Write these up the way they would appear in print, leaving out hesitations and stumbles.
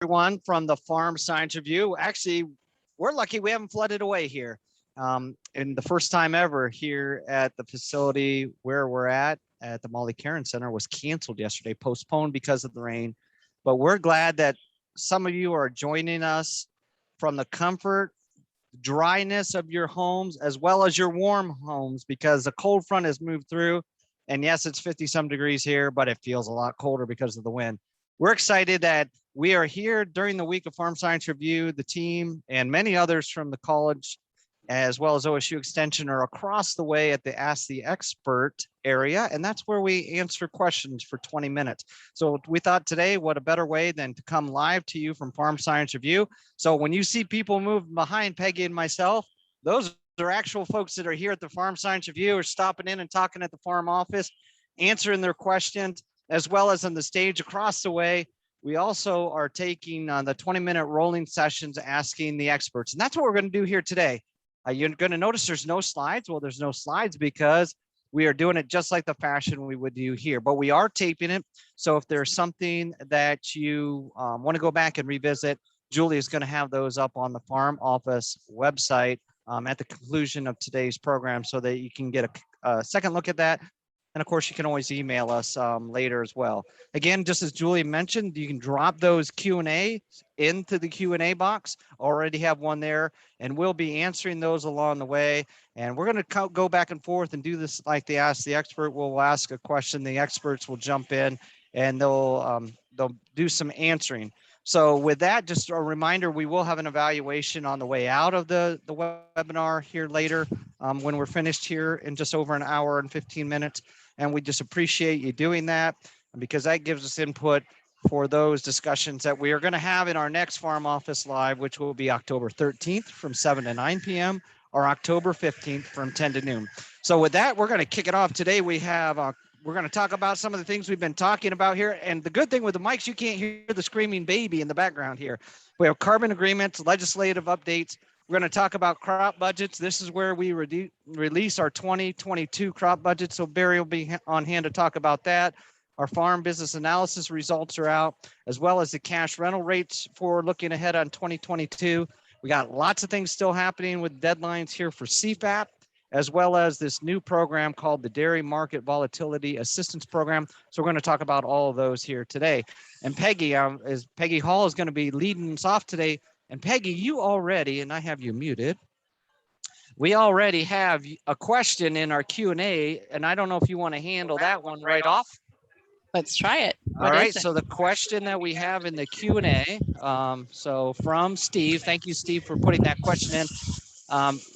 everyone from the Farm Science Review. Actually, we're lucky we haven't flooded away here. And the first time ever here at the facility where we're at the Molly Caron Center was canceled yesterday, postponed because of the rain. But we're glad that some of you are joining us from the comfort, dryness of your homes, as well as your warm homes, because the cold front has moved through. And yes, it's 50 some degrees here, but it feels a lot colder because of the wind. We're excited that we are here during the week of Farm Science Review. The team and many others from the college, as well as OSU Extension, are across the way at the Ask the Expert area. And that's where we answer questions for 20 minutes. So we thought today, what a better way than to come live to you from Farm Science Review. So when you see people move behind Peggy and myself, those are actual folks that are here at the Farm Science Review, or stopping in and talking at the farm office, answering their questions, as well as on the stage across the way. We also are taking the 20-minute rolling sessions, asking the experts. And that's what we're going to do here today. You're going to notice there's no slides. Well, there's no slides because we are doing it just like the fashion we would do here, but we are taping it. So if there's something that you want to go back and revisit, Julie is going to have those up on the farm office website at the conclusion of today's program, so that you can get a second look at that. And of course, you can always email us later as well. Again, just as Julie mentioned, you can drop those Q&A into the Q&A box. Already have one there, and we'll be answering those along the way. And we're going to go back and forth and do this like they Ask the Expert. We'll ask a question, the experts will jump in, and they'll do some answering. So with that, just a reminder, we will have an evaluation on the way out of the webinar here later when we're finished here in just over an hour and 15 minutes. And we just appreciate you doing that, because that gives us input for those discussions that we are going to have in our next Farm Office Live, which will be October 13th from 7 to 9 p.m. or October 15th from 10 to noon. So with that, we're going to kick it off today. We have we're going to talk about some of the things we've been talking about here. And the good thing with the mics, you can't hear the screaming baby in the background here. We have carbon agreements, legislative updates. We're going to talk about crop budgets. This is where we release our 2022 crop budget. So Barry will be on hand to talk about that. Our farm business analysis results are out, as well as the cash rental rates for looking ahead on 2022. We got lots of things still happening with deadlines here for CFAP, as well as this new program called the Dairy Market Volatility Assistance Program. So we're going to talk about all of those here today. And Peggy Hall is going to be leading us off today. And Peggy, you already, and I have you muted, we already have a question in our Q&A, and I don't know if you want to handle that one right off. Let's try it. All right, so the question that we have in the Q&A, so from Steve, thank you, Steve, for putting that question in.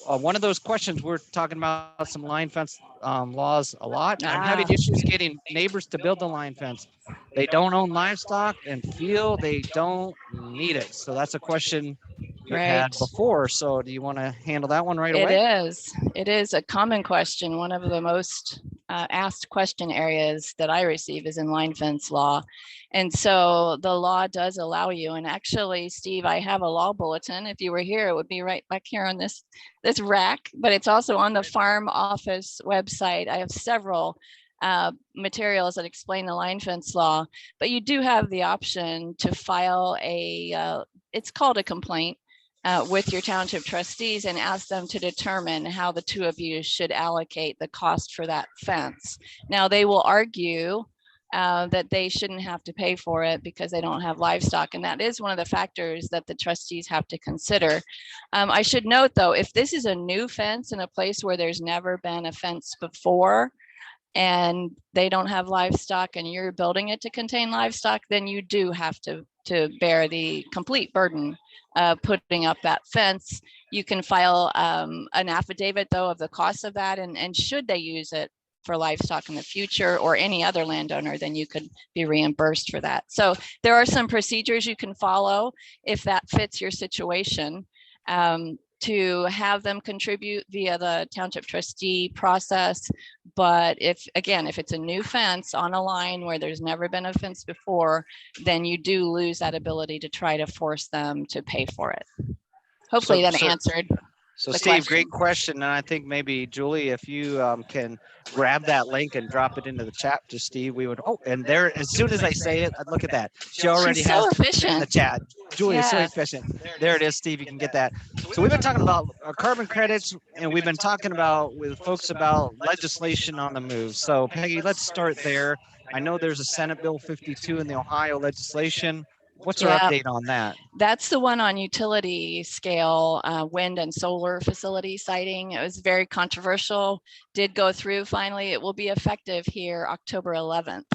One of those questions, we're talking about some line fence laws a lot. I'm having issues getting neighbors to build the line fence. They don't own livestock and feel they don't need it. So that's a question we've had before. So do you want to handle that one right away? It is a common question. One of the most asked question areas that I receive is in line fence law. And so the law does allow you, and actually, Steve, I have a law bulletin. If you were here, it would be right back here on this rack, but it's also on the farm office website. I have several materials that explain the line fence law, but you do have the option to file it's called a complaint with your township trustees and ask them to determine how the two of you should allocate the cost for that fence. Now, they will argue that they shouldn't have to pay for it because they don't have livestock. And that is one of the factors that the trustees have to consider. I should note, though, if this is a new fence in a place where there's never been a fence before, and they don't have livestock and you're building it to contain livestock, then you do have to bear the complete burden of putting up that fence. You can file an affidavit, though, of the cost of that, and should they use it for livestock in the future or any other landowner, then you could be reimbursed for that. So there are some procedures you can follow if that fits your situation, to have them contribute via the township trustee process. But if it's a new fence on a line where there's never been a fence before, then you do lose that ability to try to force them to pay for it. Hopefully that answered. So the Steve, question. great question. And I think maybe Julie, if you can grab that link and drop it into the chat to Steve, we would, oh, and there, as soon as I say it, look at that. She already She's has so it in the efficient. chat. Julie is so Yeah. efficient. There it is, Steve, you can get that. So we've been talking about carbon credits, and we've been talking about with folks about legislation on the move. So Peggy, let's start there. I know there's a Senate Bill 52 in the Ohio legislation. What's our Yeah. update on that? That's the one on utility scale, wind and solar facility siting. It was very controversial, did go through finally. It will be effective here October 11th.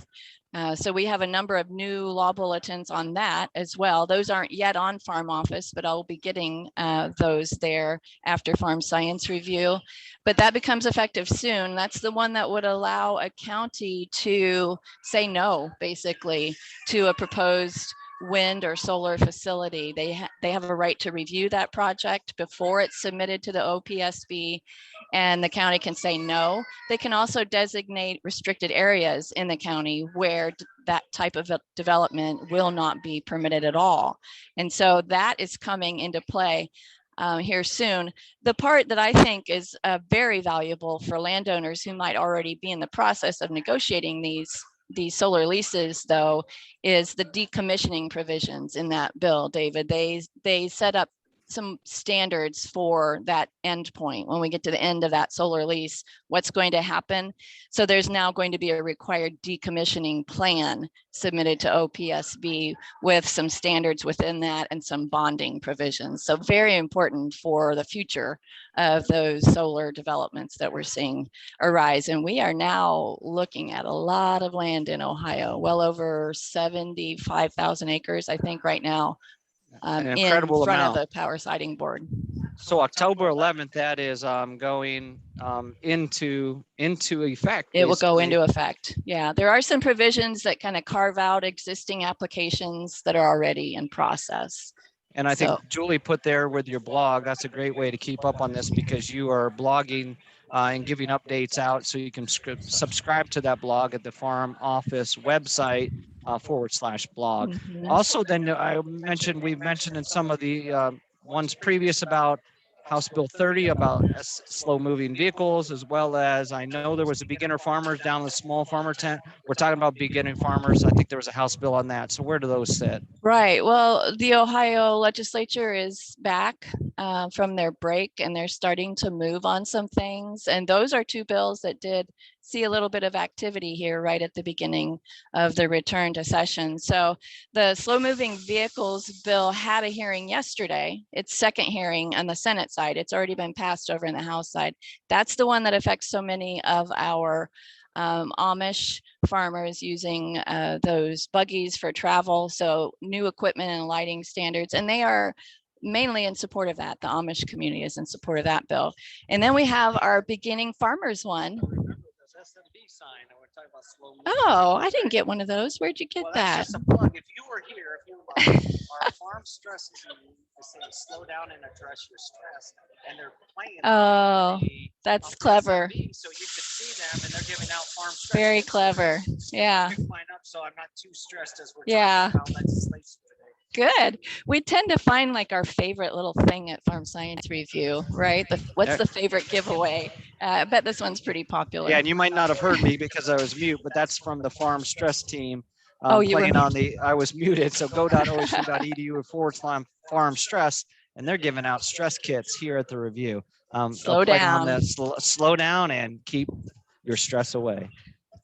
So we have a number of new law bulletins on that as well. Those aren't yet on Farm Office, but I'll be getting those there after Farm Science Review. But that becomes effective soon. That's the one that would allow a county to say no, basically, to a proposed wind or solar facility. They have a right to review that project before it's submitted to the OPSB, and the county can say no. They can also designate restricted areas in the county where that type of development will not be permitted at all. And so that is coming into play here soon. The part that I think is very valuable for landowners who might already be in the process of negotiating these solar leases, though, is the decommissioning provisions in that bill, David. They set up some standards for that end point. When we get to the end of that solar lease, what's going to happen? So there's now going to be a required decommissioning plan submitted to OPSB with some standards within that and some bonding provisions. So very important for the future of those solar developments that we're seeing arise. And we are now looking at a lot of land in Ohio, well over 75,000 acres, I think, right now, An in incredible front amount. of the power siting board. So October 11th, that is going into effect. It will go basically. into effect. Yeah, there are some provisions that kind of carve out existing applications that are already in process. And I think Julie put there with your blog, that's a great way to keep up on this because you are blogging and giving updates out. So you can subscribe to that blog at the Farm Office website /blog. Mhm. Also, then we've mentioned in some of the ones previous about House Bill 30 about slow moving vehicles, as well as I know there was a beginner farmers down in the small farmer tent. We're talking about beginning farmers. I think there was a House bill on that. So where do those sit? Right. Well, the Ohio legislature is back from their break, and they're starting to move on some things. And those are two bills that did see a little bit of activity here right at the beginning of the return to session. So the slow moving vehicles bill had a hearing yesterday. Its second hearing on the Senate side. It's already been passed over in the House side. That's the one that affects so many of our Amish farmers using those buggies for travel. So new equipment and lighting standards, and they are mainly in support of that. The Amish community is in support of that bill. And then we have our beginning farmers one. Oh, I didn't get one of those. Where'd you get that? Just a plug. If you were here, if you our farm stress team is saying slow down and address your stress, and they're playing. Oh, that's clever. So you can see them, and they're giving out farm stress. Very clever. Yeah. So I'm not too stressed as we're Yeah. talking about legislation today. Good. We tend to find like our favorite little thing at Farm Science Review, right? What's the favorite giveaway? I bet this one's pretty popular. Yeah, and you might not have heard me because I was mute, but that's from the farm stress team. Oh, you were playing on I was muted. So go.osu.edu/farm stress, and they're giving out stress kits here at the review. Slow down. Slow down and keep your stress away.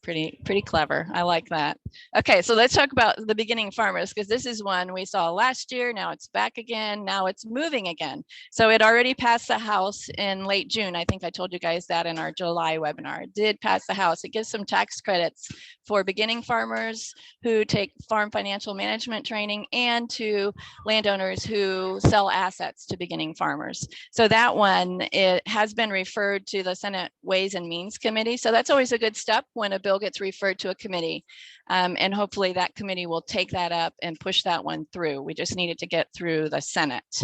Pretty clever. I like that. Okay, so let's talk about the beginning farmers, because this is one we saw last year. Now it's back again. Now it's moving again. So it already passed the House in late June. I think I told you guys that in our July webinar. It did pass the House. It gives some tax credits for beginning farmers who take farm financial management training and to landowners who sell assets to beginning farmers. So that one, it has been referred to the Senate Ways and Means Committee. So that's always a good step when a bill gets referred to a committee, and hopefully that committee will take that up and push that one through. We just needed to get through the Senate.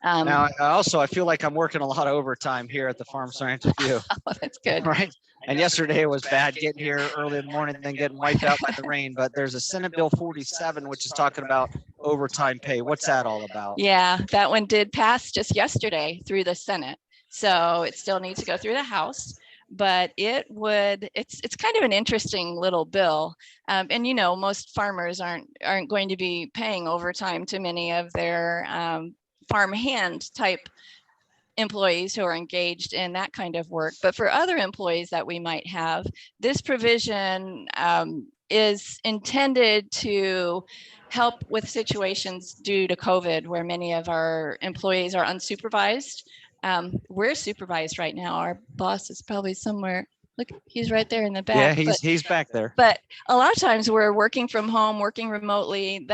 Now, I feel like I'm working a lot of overtime here at the Farm Science Review. Oh, that's good. Right. And yesterday was bad getting here early in the morning and then getting wiped out by the rain. But there's a Senate Bill 47, which is talking about overtime pay. What's that all about? Yeah, that one did pass just yesterday through the Senate. So it still needs to go through the House, but it's kind of an interesting little bill. And you know, most farmers aren't going to be paying overtime to many of their farm hand type employees who are engaged in that kind of work. But for other employees that we might have, this provision is intended to help with situations due to COVID where many of our employees are unsupervised. We're supervised right now. Our boss is probably somewhere. Look, he's right there in the back. Yeah, he's back there. But a lot of times we're working from home, working remotely.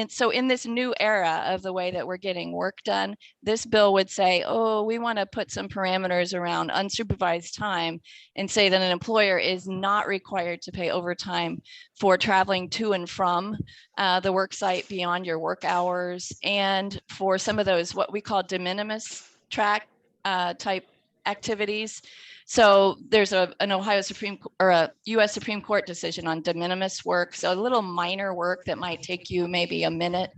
So in this new era of the way that we're getting work done, this bill would say, oh, we want to put some parameters around unsupervised time and say that an employer is not required to pay overtime for traveling to and from the work site beyond your work hours, and for some of those what we call de minimis track type activities. So there's an Ohio Supreme or a US Supreme Court decision on de minimis work. So a little minor work that might take you maybe a minute.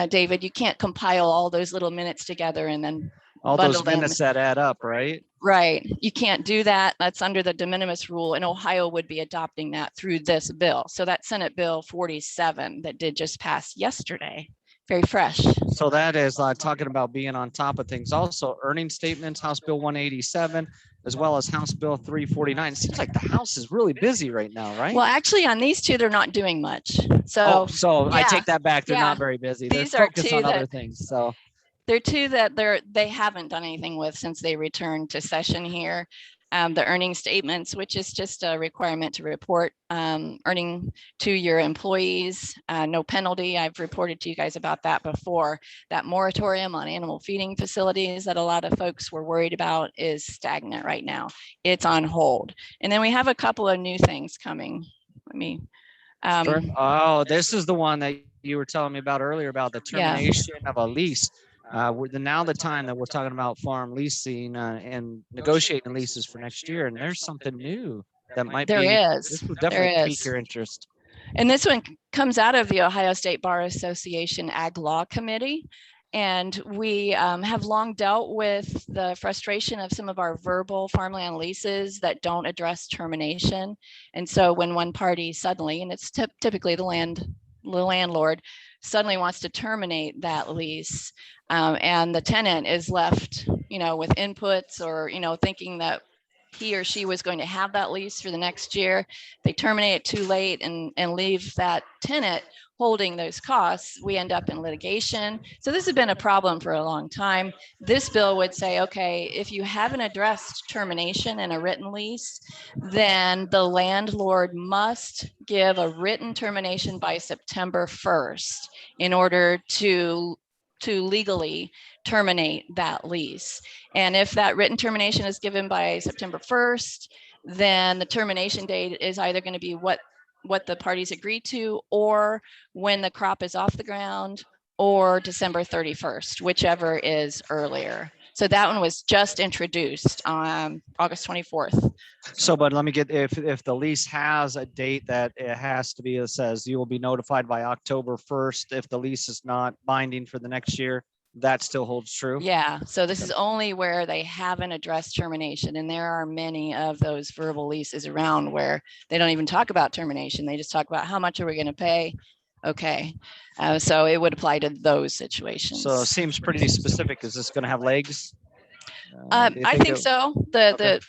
David, you can't compile all those little minutes together and then all those minutes that add up, right? Right. You can't do that. That's under the de minimis rule, and Ohio would be adopting that through this bill. So that Senate Bill 47 that did just pass yesterday. Very fresh. So that is talking about being on top of things. Also, earning statements, House Bill 187, as well as House Bill 349. It seems like the House is really busy right now, right? Well, actually, on these two, they're not doing much. So, yeah. I take that back. They're not very busy. These They're focused on other things. So they're two that they haven't done anything with since they returned to session here. The earning statements, which is just a requirement to report earning to your employees, no penalty. I've reported to you guys about that before. That moratorium on animal feeding facilities that a lot of folks were worried about is stagnant right now. It's on hold. And then we have a couple of new things coming. Let me. Sure. Oh, this is the one that you were telling me about earlier about the termination of a lease. Now the time that we're talking about farm leasing and negotiating leases for next year, and there's something new that might be. This will definitely pique your interest. And this one comes out of the Ohio State Bar Association Ag Law Committee. And we have long dealt with the frustration of some of our verbal farmland leases that don't address termination. And so when one party suddenly, and it's typically the landlord, suddenly wants to terminate that lease, and the tenant is left, with inputs or, thinking that he or she was going to have that lease for the next year, they terminate it too late and leave that tenant holding those costs, we end up in litigation. So this has been a problem for a long time. This bill would say, okay, if you haven't addressed termination in a written lease, then the landlord must give a written termination by September 1st in order to legally terminate that lease. And if that written termination is given by September 1st, then the termination date is either going to be what the parties agreed to, or when the crop is off the ground, or December 31st, whichever is earlier. So that one was just introduced on August 24th. So, but let me get, if the lease has a date that it has to be, it says you will be notified by October 1st. If the lease is not binding for the next year, that still holds true? Yeah, so this is only where they haven't addressed termination. And there are many of those verbal leases around where they don't even talk about termination. They just talk about how much are we going to pay? Okay, so it would apply to those situations. So it seems pretty specific. Is this going to have legs? I think so. The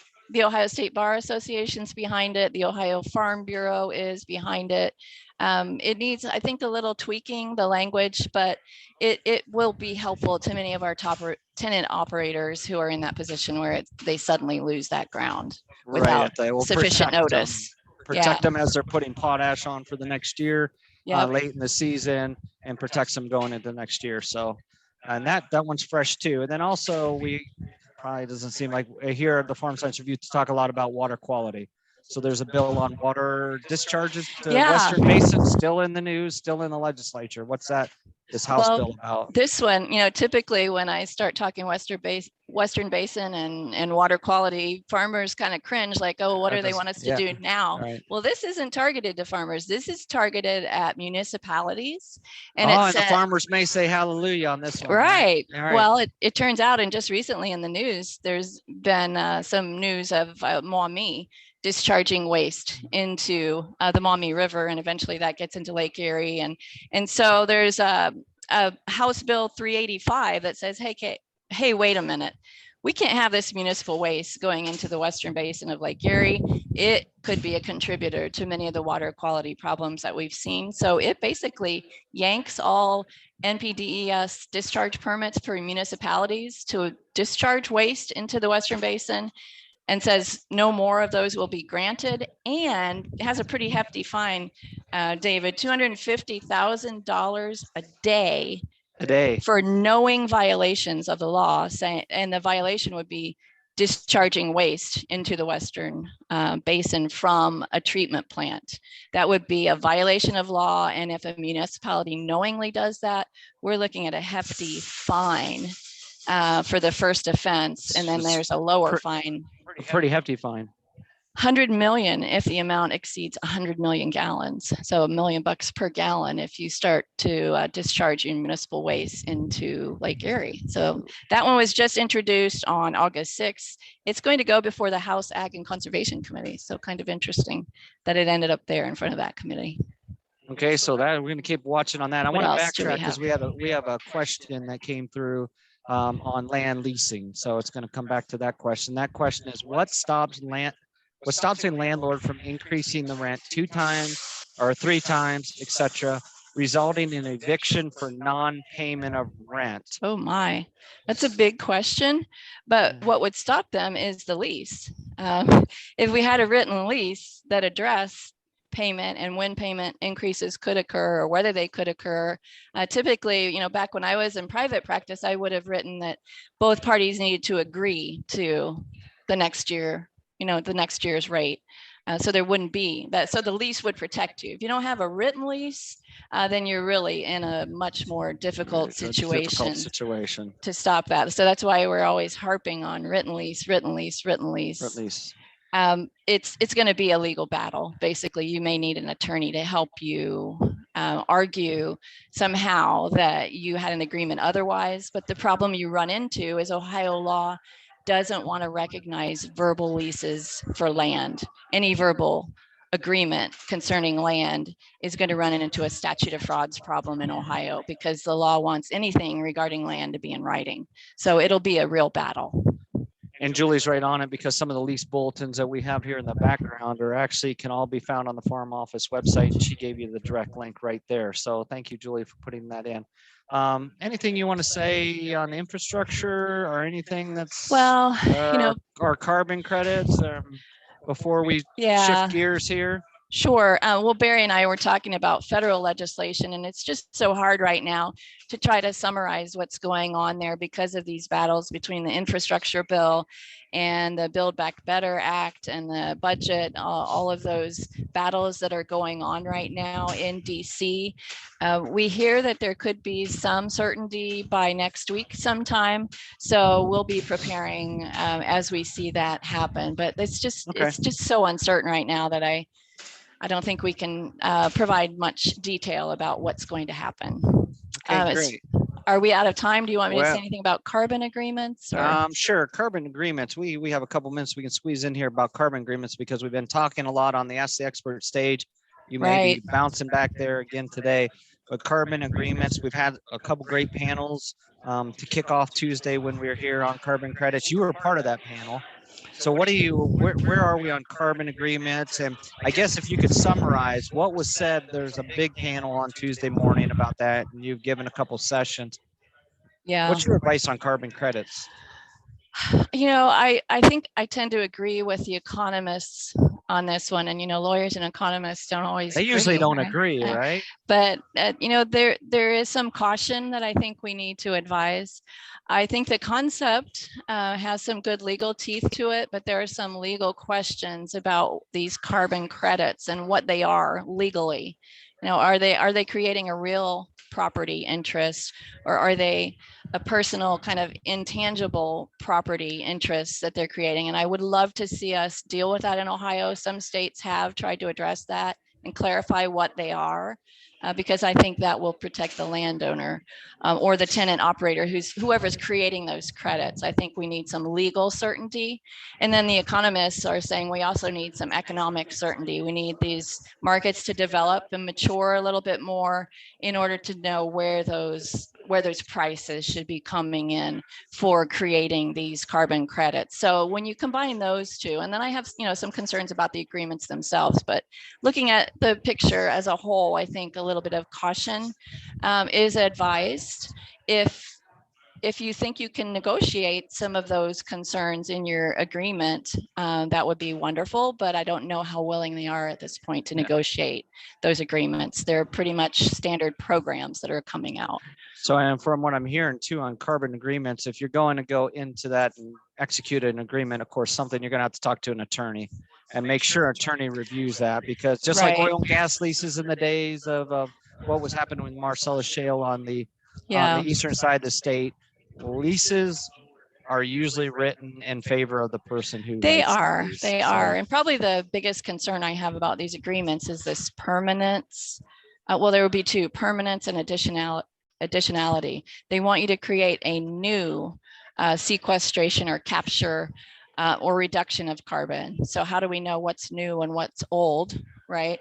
Ohio State Bar Association's behind it. The Ohio Farm Bureau is behind it. It needs, I think, a little tweaking the language, but it will be helpful to many of our top tenant operators who are in that position where they suddenly lose that ground without sufficient notice. Protect them as they're putting potash on for the next year, late in the season, and protects them going into the next year. So, and that one's fresh too. And then also we probably doesn't seem like here at the Farm Science Review to talk a lot about water quality. So there's a bill on water discharges to Western Basin, still in the news, still in the legislature. What's this House bill about? This one, typically when I start talking Western Western Basin and water quality, farmers kind of cringe like, oh, what do they want us to do now? Right. Well, this isn't targeted to farmers. This is targeted at municipalities. And and the farmers may say hallelujah on this one. Right. Right. Well, it turns out, and just recently in the news, there's been some news of Maumee discharging waste into the Maumee River, and eventually that gets into Lake Erie. And so there's a House Bill 385 that says, hey, wait a minute. We can't have this municipal waste going into the Western Basin of Lake Erie. It could be a contributor to many of the water quality problems that we've seen. So it basically yanks all NPDES discharge permits for municipalities to discharge waste into the Western Basin, and says no more of those will be granted, and has a pretty hefty fine, David, $250,000 a day for knowing violations of the law, and the violation would be discharging waste into the Western Basin from a treatment plant. That would be a violation of law, and if a municipality knowingly does that, we're looking at a hefty fine for the first offense, and then there's a lower fine. A pretty hefty fine. 100 million if the amount exceeds 100 million gallons. So $1 million per gallon if you start to discharge your municipal waste into Lake Erie. So that one was just introduced on August 6th. It's going to go before the House Ag and Conservation Committee. So kind of interesting that it ended up there in front of that committee. Okay, so that we're going to keep watching on that. I want to backtrack because we have a question that came through on land leasing. So it's going to come back to that question. That question is, what stops a landlord from increasing the rent 2 times or 3 times, etc., resulting in eviction for non-payment of rent? Oh my, that's a big question. But what would stop them is the lease. If we had a written lease that addressed payment and when payment increases could occur or whether they could occur. Typically, back when I was in private practice, I would have written that both parties needed to agree to the next year, the next year's rate. So there wouldn't be that. So the lease would protect you. If you don't have a written lease, then you're really in a much more difficult situation to stop that. So that's why we're always harping on written lease. It's going to be a legal battle. Basically, you may need an attorney to help you argue somehow that you had an agreement otherwise. But the problem you run into is Ohio law doesn't want to recognize verbal leases for land. Any verbal agreement concerning land is going to run into a statute of frauds problem in Ohio because the law wants anything regarding land to be in writing. So it'll be a real battle. And Julie's right on it because some of the lease bulletins that we have here in the background can all be found on the farm office website. And she gave you the direct link right there. So thank you, Julie, for putting that in. Anything you want to say on infrastructure or anything that's or carbon credits before we shift gears here? Sure. Well, Barry and I were talking about federal legislation, and it's just so hard right now to try to summarize what's going on there because of these battles between the infrastructure bill and the Build Back Better Act and the budget, all of those battles that are going on right now in DC. We hear that there could be some certainty by next week sometime. So we'll be preparing as we see that happen. But it's just so uncertain right now that I don't think we can provide much detail about what's going to happen. Okay, great. Are we out of time? Do you want me to say anything about carbon agreements? Or? Sure, carbon agreements. We have a couple minutes we can squeeze in here about carbon agreements because we've been talking a lot on the Ask the Expert stage. You may be bouncing back there again today. But carbon agreements, we've had a couple great panels to kick off Tuesday when we were here on carbon credits. You were part of that panel. So where are we on carbon agreements? And I guess if you could summarize what was said, there's a big panel on Tuesday morning about that, and you've given a couple sessions. Yeah. What's your advice on carbon credits? I think I tend to agree with the economists on this one. And, lawyers and economists don't always They usually don't agree, right? But, there is some caution that I think we need to advise. I think the concept has some good legal teeth to it, but there are some legal questions about these carbon credits and what they are legally. Are they creating a real property interest, or are they a personal kind of intangible property interests that they're creating? And I would love to see us deal with that in Ohio. Some states have tried to address that and clarify what they are, because I think that will protect the landowner or the tenant operator, whoever's creating those credits. I think we need some legal certainty. And then the economists are saying we also need some economic certainty. We need these markets to develop and mature a little bit more in order to know where those prices should be coming in for creating these carbon credits. So when you combine those two, and then I have, some concerns about the agreements themselves, but looking at the picture as a whole, I think a little bit of caution is advised. If you think you can negotiate some of those concerns in your agreement, that would be wonderful, but I don't know how willing they are at this point to negotiate those agreements. They're pretty much standard programs that are coming out. So, and from what I'm hearing too on carbon agreements, if you're going to go into that and execute an agreement, of course, something you're going to have to talk to an attorney and make sure an attorney reviews that, because just like oil and gas leases in the days of what was happening with Marcellus Shale on the eastern side of the state, leases are usually written in favor of the person who they writes are. the lease. They are. And probably the biggest concern I have about these agreements is this permanence. Well, there would be two: permanence and additionality. They want you to create a new sequestration or capture or reduction of carbon. So how do we know what's new and what's old, right?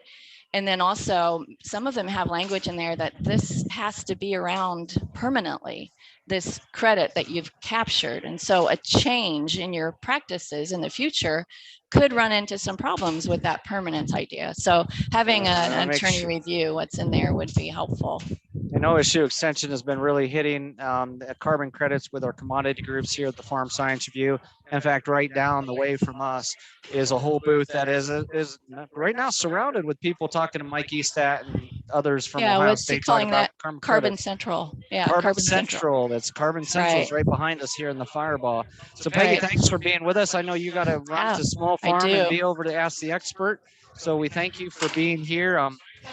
And then also some of them have language in there that this has to be around permanently, this credit that you've captured. And so a change in your practices in the future could run into some problems with that permanence idea. So having an attorney review what's in there would be helpful. And OSU Extension has been really hitting carbon credits with our commodity groups here at the Farm Science Review. In fact, right down the way from us is a whole booth that is right now surrounded with people talking to Mike Eastat and others from Ohio State talking about Carbon Central. Yeah, Carbon Central. That's Carbon Central is right behind us here in the Fireball. So Peggy, thanks for being with us. I know you got to run to Small Farm and be over to Ask the Expert. So we thank you for being here.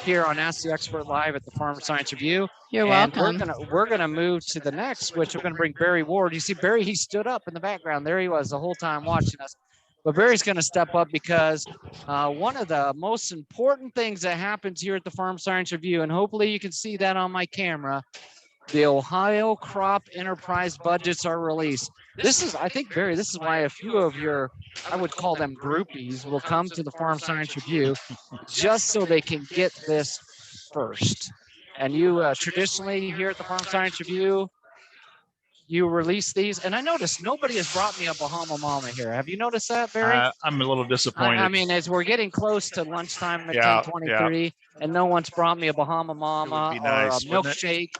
Here on Ask the Expert Live at the Farm Science Review. You're welcome. We're gonna move to the next, which we're gonna bring Barry Ward. You see Barry, he stood up in the background. There he was the whole time watching us. But Barry's gonna step up because one of the most important things that happens here at the Farm Science Review, and hopefully you can see that on my camera, the Ohio crop enterprise budgets are released. I think, Barry, this is why a few of your, I would call them groupies, will come to the Farm Science Review just so they can get this first. And you traditionally here at the Farm Science Review, you release these. And I noticed nobody has brought me a Bahama Mama here. Have you noticed that, Barry? I'm a little disappointed. I mean, as we're getting close to lunchtime at 10:23, and no one's brought me a Bahama Mama or a milkshake.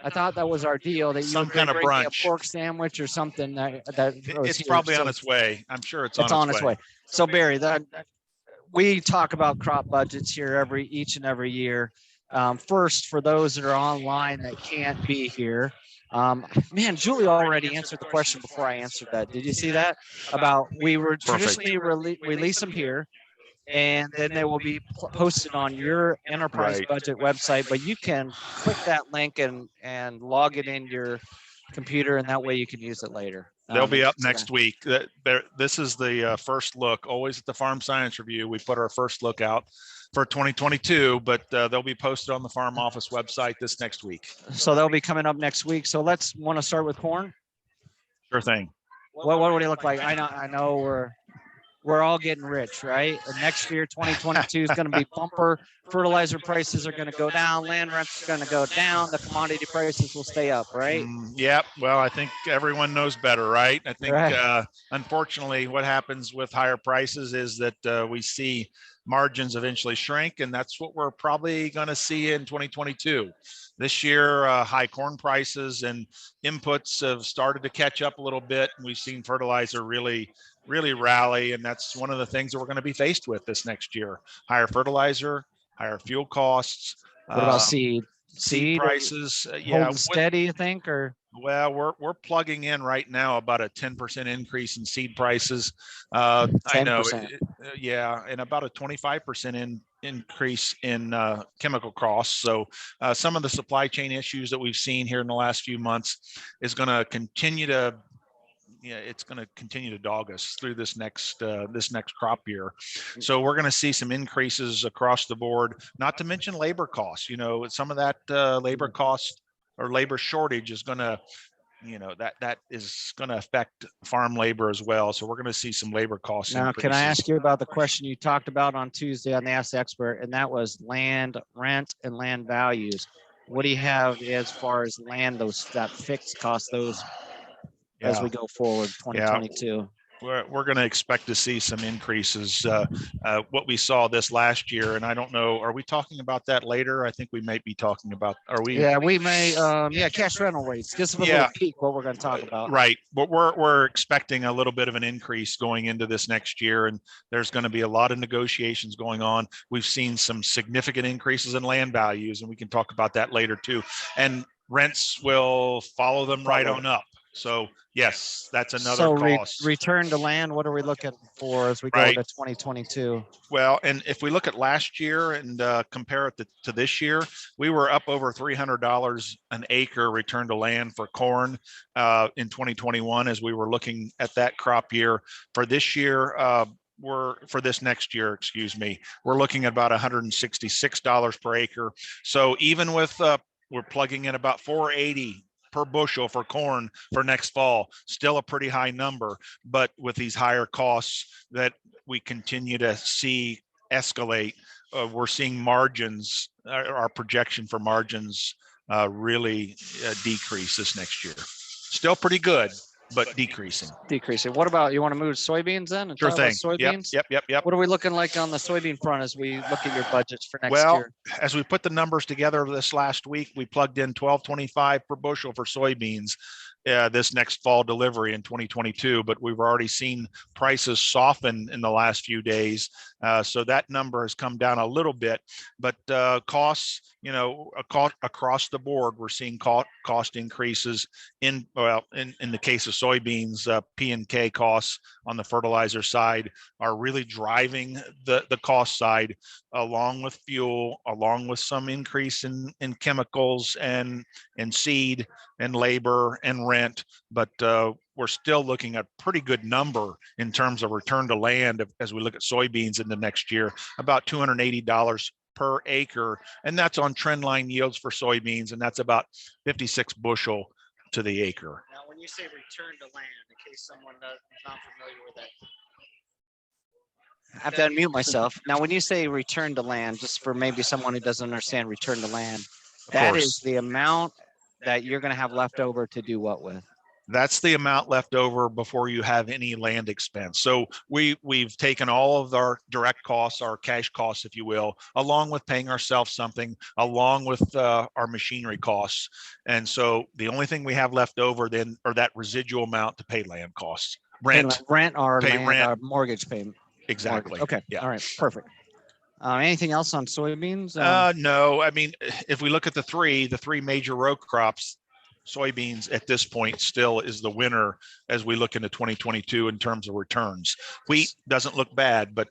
I thought that was our deal, that you some kind of brunch, a pork sandwich or something. It's probably on its way. I'm sure it's on its way. So Barry, we talk about crop budgets here each and every year. First, for those that are online that can't be here, man, Julie already answered the question before I answered that. Did you see that? About we were traditionally release them here, and then they will be posted on your enterprise budget website, but you can click that link and log it in your computer, and that way you can use it later. They'll be up next week. This is the first look. Always at the Farm Science Review, we put our first look out for 2022, but they'll be posted on the Farm Office website this next week. So they'll be coming up next week. So want to start with corn? Sure thing. What would it look like? I know we're all getting rich, right? And next year, 2022 is going to be bumper. Fertilizer prices are going to go down. Land rents are going to go down. The commodity prices will stay up, right? Yep. Well, I think everyone knows better, right? I think, unfortunately, what happens with higher prices is that we see margins eventually shrink, and that's what we're probably going to see in 2022. This year, high corn prices and inputs have started to catch up a little bit. We've seen fertilizer really rally, and that's one of the things that we're going to be faced with this next year. Higher fertilizer, higher fuel costs. What about seed? Seed prices, holding steady, you think, or? Well, we're plugging in right now about a 10% increase in seed prices. I know, and about a 25% increase in chemical costs. So some of the supply chain issues that we've seen here in the last few months is going to continue to it's going to continue to dog us through this next crop year. So we're going to see some increases across the board, not to mention labor costs. Some of that labor cost or labor shortage is going to that is going to affect farm labor as well. So we're going to see some labor costs Now, increases. can I ask you about the question you talked about on Tuesday on the Ask the Expert, and that was land rent and land values. What do you have as far as land, that fixed cost, those as we go forward, 2022? We're going to expect to see some increases. What we saw this last year, and I don't know, are we talking about that later? I think we might be talking about. Are we? Yeah, we may. Cash rental rates. Give us a little peek what we're going to talk about. Right, but we're expecting a little bit of an increase going into this next year, and there's going to be a lot of negotiations going on. We've seen some significant increases in land values, and we can talk about that later too. And rents will follow them right on up. So yes, that's another cost. Return to land, what are we looking for as we go into 2022? Well, and if we look at last year and compare it to this year, we were up over $300 an acre return to land for corn in 2021 as we were looking at that crop year. For this year, for this next year, we're looking at about $166 per acre. So even with we're plugging in about $4.80 per bushel for corn for next fall, still a pretty high number, but with these higher costs that we continue to see escalate, we're seeing margins, our projection for margins really decrease this next year. Still pretty good, but decreasing. What about, you want to move to soybeans then? And sure talk thing. About soybeans? Yep. What are we looking like on the soybean front as we look at your budgets for next year? As we put the numbers together this last week, we plugged in $12.25 per bushel for soybeans this next fall delivery in 2022, but we've already seen prices soften in the last few days. So that number has come down a little bit, but costs, across the board, we're seeing cost increases in the case of soybeans, P&K costs on the fertilizer side are really driving the cost side, along with fuel, along with some increase in chemicals and seed and labor and rent. But we're still looking at a pretty good number in terms of return to land as we look at soybeans in the next year, about $280 per acre. And that's on trend line yields for soybeans. And that's about 56 bushel to the acre. Now, when you say return to land, in case someone is not familiar with that, I have to unmute myself. Now, when you say return to land, just for maybe someone who doesn't understand return to land, that is the amount that you're going to have left over to do what with? That's the amount left over before you have any land expense. So we've taken all of our direct costs, our cash costs, if you will, along with paying ourselves something, along with our machinery costs. And so the only thing we have left over then are that residual amount to pay land costs, rent or mortgage payment. Exactly. Mortgage. Okay. Yeah. All right. Perfect. Anything else on soybeans? No. I mean, if we look at the three major row crops, soybeans at this point still is the winner as we look into 2022 in terms of returns. Wheat doesn't look bad, but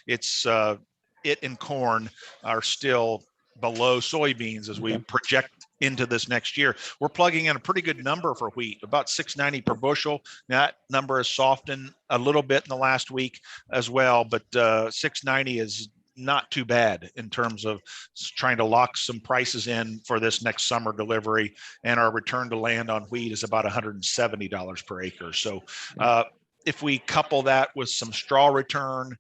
it and corn are still below soybeans as we project into this next year. We're plugging in a pretty good number for wheat, about $6.90 per bushel. That number has softened a little bit in the last week as well, but $6.90 is not too bad in terms of trying to lock some prices in for this next summer delivery. And our return to land on wheat is about $170 per acre. So if we couple that with some straw return,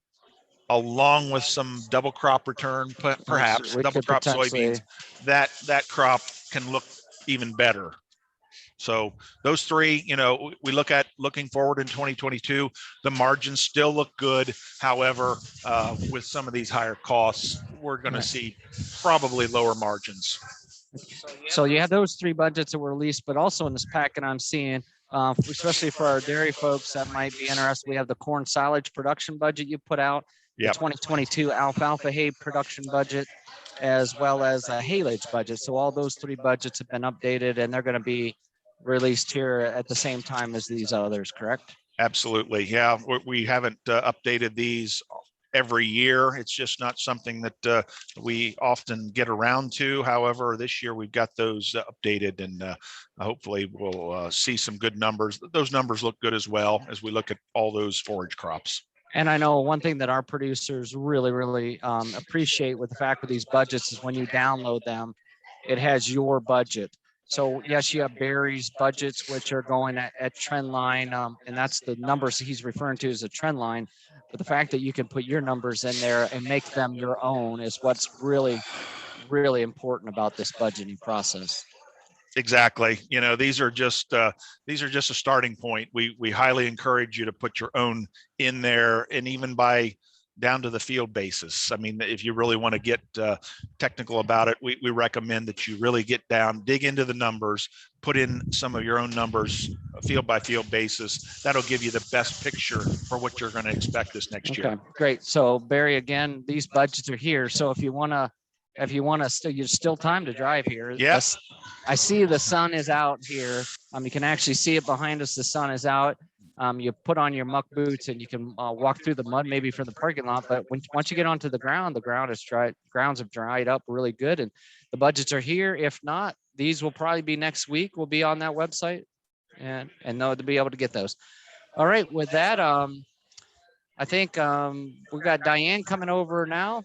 along with some double crop return, perhaps double crop soybeans, that crop can look even better. So those three, we looking forward in 2022, the margins still look good. However, with some of these higher costs, we're going to see probably lower margins. So you have those three budgets that were released, but also in this packet I'm seeing, especially for our dairy folks that might be interested, we have the corn silage production budget you put out, the 2022 alfalfa hay production budget, as well as a haylage budget. So all those three budgets have been updated and they're going to be released here at the same time as these others, correct? Absolutely. Yeah. We haven't updated these every year. It's just not something that we often get around to. However, this year we've got those updated, and hopefully we'll see some good numbers. Those numbers look good as well as we look at all those forage crops. And I know one thing that our producers really appreciate with the fact of these budgets is when you download them, it has your budget. So yes, you have Barry's budgets, which are going at trend line, and that's the numbers he's referring to as a trend line. But the fact that you can put your numbers in there and make them your own is what's really important about this budgeting process. Exactly. You know, these are just a starting point. We highly encourage you to put your own in there, and even by down to the field basis. I mean, if you really want to get technical about it, we recommend that you really get down, dig into the numbers, put in some of your own numbers, field by field basis. That'll give you the best picture for what you're going to expect this next year. Okay, great. So Barry, again, these budgets are here. So if you want to still, you're still time to drive here. Yes. I see the sun is out here. You can actually see it behind us. The sun is out. You put on your muck boots and you can walk through the mud maybe from the parking lot. But once you get onto the ground is dry. Grounds have dried up really good, and the budgets are here. If not, these will probably be next week. We'll be on that website, and they'll be able to get those. All right. With that, I think we've got Diane coming over now.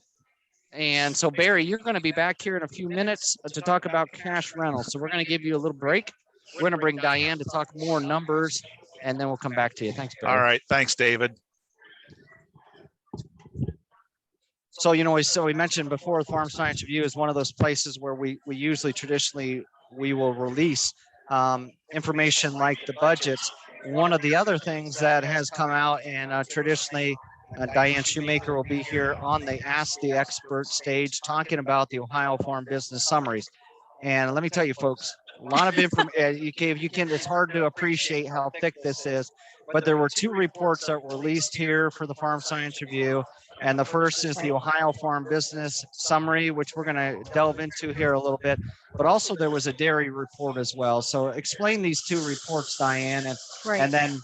And so, Barry, you're going to be back here in a few minutes to talk about cash rentals. So we're going to give you a little break. We're going to bring Diane to talk more numbers, and then we'll come back to you. Thanks, Barry. All right. Thanks, David. So, we mentioned before, the Farm Science Review is one of those places where we usually traditionally we will release information like the budgets. One of the other things that has come out, and traditionally Diane Shoemaker will be here on the Ask the Expert stage talking about the Ohio Farm Business Summaries. And let me tell you, folks, a lot of information. It's hard to appreciate how thick this is, but there were 2 reports that were released here for the Farm Science Review. And the first is the Ohio Farm Business Summary, which we're going to delve into here a little bit. But also there was a dairy report as well. So explain these 2 reports, Diane, and then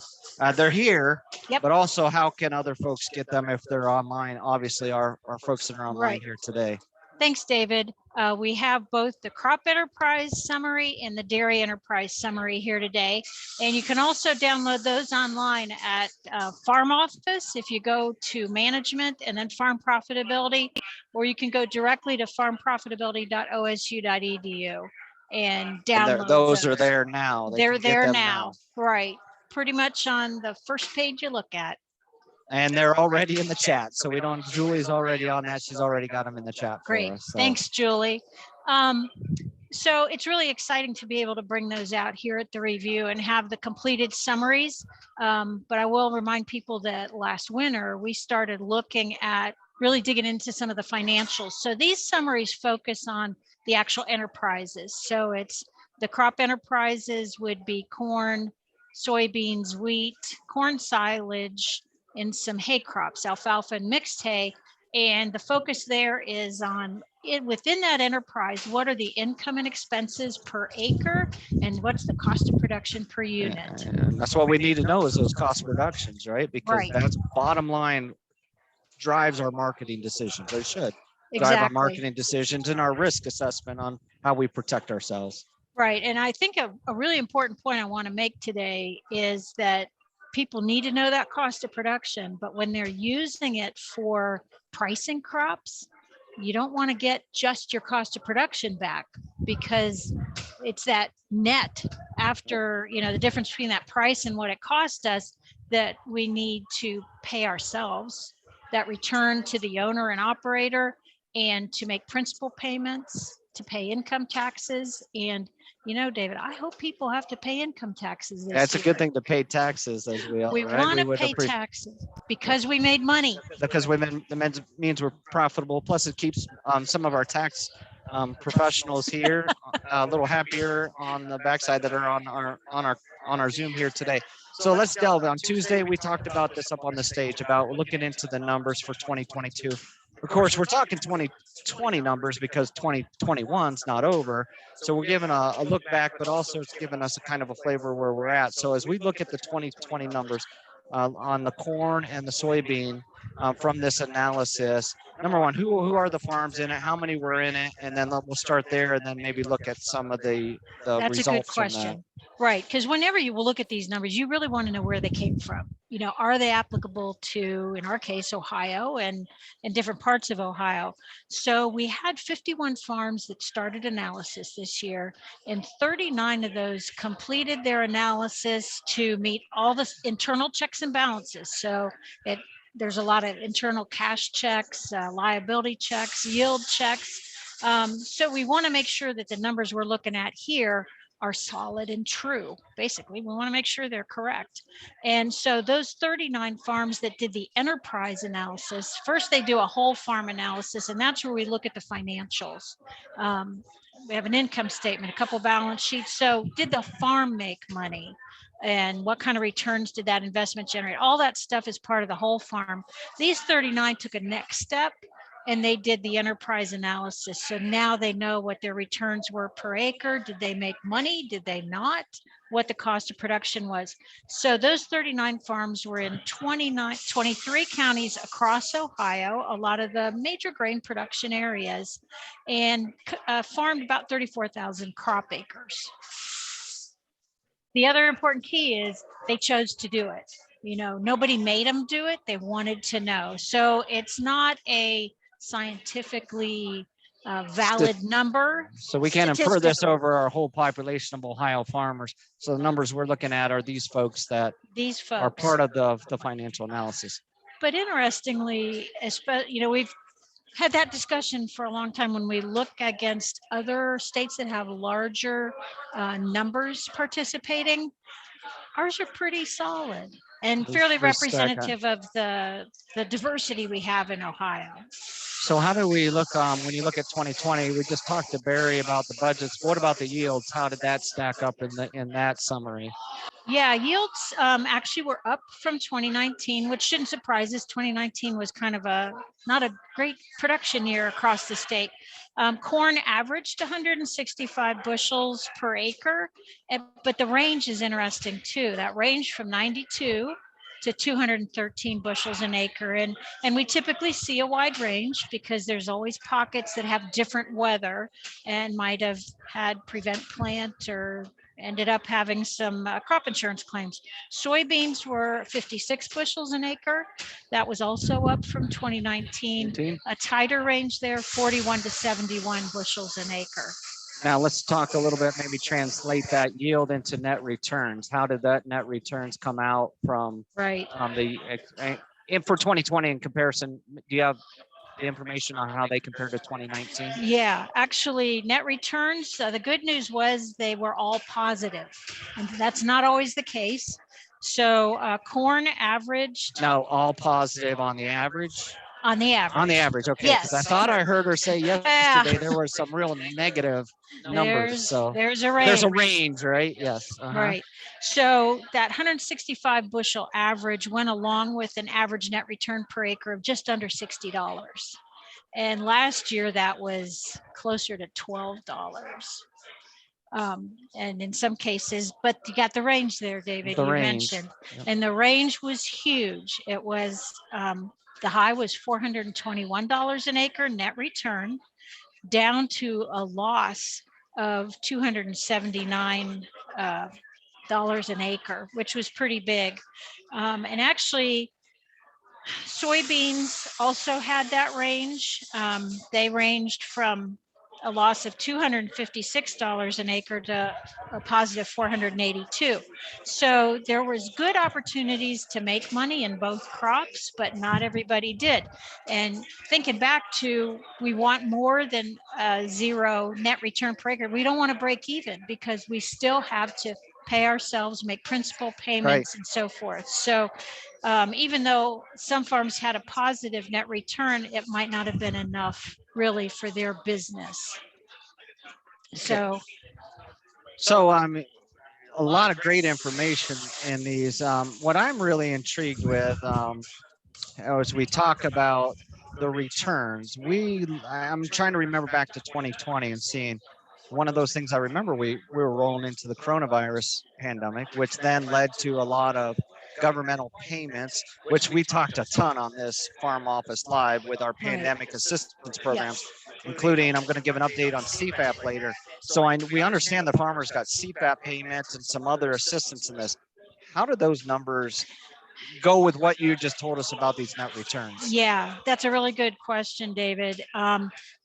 they're here. Yep. But also, how can other folks get them if they're online? Obviously, our folks that are online here today. Thanks, David. We have both the Crop Enterprise Summary and the Dairy Enterprise Summary here today. And you can also download those online at Farm Office if you go to Management and then Farm Profitability, or you can go directly to farmprofitability.osu.edu and download those. Are there now. They're there now. Right. Pretty much on the first page you look at. And they're already in the chat. So Julie's already on that. She's already got them in the chat. Great. For us, so. Thanks, Julie. So it's really exciting to be able to bring those out here at the review and have the completed summaries. But I will remind people that last winter, we started looking at really digging into some of the financials. So these summaries focus on the actual enterprises. So it's the crop enterprises would be corn, soybeans, wheat, corn silage, and some hay crops, alfalfa and mixed hay. And the focus there is on it within that enterprise. What are the income and expenses per acre, and what's the cost of production per unit? And that's what we need to know is those cost reductions, right? Because that's bottom line drives our marketing decisions. Or should drive our marketing decisions and our risk assessment on how we protect ourselves. Right. And I think a really important point I want to make today is that people need to know that cost of production, but when they're using it for pricing crops, you don't want to get just your cost of production back, because it's that net after, the difference between that price and what it cost us that we need to pay ourselves, that return to the owner and operator, and to make principal payments, to pay income taxes. And David, I hope people have to pay income taxes this year. That's a good thing to pay taxes, as we want to pay taxes because we made money. Because that means we're profitable. Plus, it keeps some of our tax professionals here a little happier on the backside that are on our Zoom here today. So let's delve. On Tuesday, we talked about this up on the stage about looking into the numbers for 2022. Of course, we're talking 2020 numbers because 2021's not over. So we're giving a look back, but also it's giving us a kind of a flavor where we're at. So as we look at the 2020 numbers, on the corn and the soybean from this analysis. Number one, who are the farms in it? How many were in it? And then we'll start there, and then maybe look at some of the That's a good results from that. question. Right, because whenever you will look at these numbers, you really want to know where they came from. You know, are they applicable to, in our case, Ohio and different parts of Ohio? So we had 51 farms that started analysis this year, and 39 of those completed their analysis to meet all the internal checks and balances. So there's a lot of internal cash checks, liability checks, yield checks. So we want to make sure that the numbers we're looking at here are solid and true. Basically, we want to make sure they're correct. And so those 39 farms that did the enterprise analysis, first they do a whole farm analysis, and that's where we look at the financials. We have an income statement, a couple balance sheets. So did the farm make money? And what kind of returns did that investment generate? All that stuff is part of the whole farm. These 39 took a next step, and they did the enterprise analysis. So now they know what their returns were per acre. Did they make money? Did they not? What the cost of production was. So those 39 farms were in 23 counties across Ohio, a lot of the major grain production areas, and farmed about 34,000 crop acres. The other important key is they chose to do it. You know, nobody made them do it. They wanted to know. So it's not a scientifically valid number. So we can't infer this over our whole population of Ohio farmers. So the numbers we're looking at are these folks that are part of the financial analysis. But interestingly, you know, we've had that discussion for a long time when we look against other states that have larger numbers participating. Ours are pretty solid and fairly representative of the diversity we have in Ohio. So how do we look when you look at 2020? We just talked to Barry about the budgets. What about the yields? How did that stack up in that summary? Yeah, yields actually were up from 2019, which shouldn't surprise us. 2019 was kind of not a great production year across the state. Corn averaged 165 bushels per acre, but the range is interesting too. That range from 92 to 213 bushels an acre. And we typically see a wide range because there's always pockets that have different weather and might have had prevent plant or ended up having some crop insurance claims. Soybeans were 56 bushels an acre. That was also up from 2019. A tighter range there, 41 to 71 bushels an acre. Now let's talk a little bit, maybe translate that yield into net returns. How did that net returns come out from for 2020 in comparison? Do you have the information on how they compare to 2019? Yeah, actually net returns, the good news was they were all positive, and that's not always the case. So corn averaged. No, all positive on the average? On the average. On the average, okay. Yes. I thought I heard her say yesterday there were some real negative numbers. So there's a range. There's a range, right? Yes. Right. So that 165 bushel average went along with an average net return per acre of just under $60. And last year that was closer to $12. And in some cases, but you got the range there, David, you mentioned. Yep. And the range was huge. It was, the high was $421 an acre net return, down to a loss of $279 an acre, which was pretty big. And actually, soybeans also had that range. They ranged from a loss of $256 an acre to a positive $482. So there was good opportunities to make money in both crops, but not everybody did. And thinking back to, we want more than zero net return per acre. We don't want to break even because we still have to pay ourselves, make principal payments, and so forth. So even though some farms had a positive net return, it might not have been enough really for their business. So a lot of great information in these. What I'm really intrigued with as we talk about the returns, I'm trying to remember back to 2020 and seeing one of those things. I remember we were rolling into the coronavirus pandemic, which then led to a lot of governmental payments, which we talked a ton on this Farm Office Live with our pandemic assistance programs, including, I'm going to give an update on CFAP later. So we understand the farmers got CFAP payments and some other assistance in this. How do those numbers go with what you just told us about these net returns? Yeah, that's a really good question, David.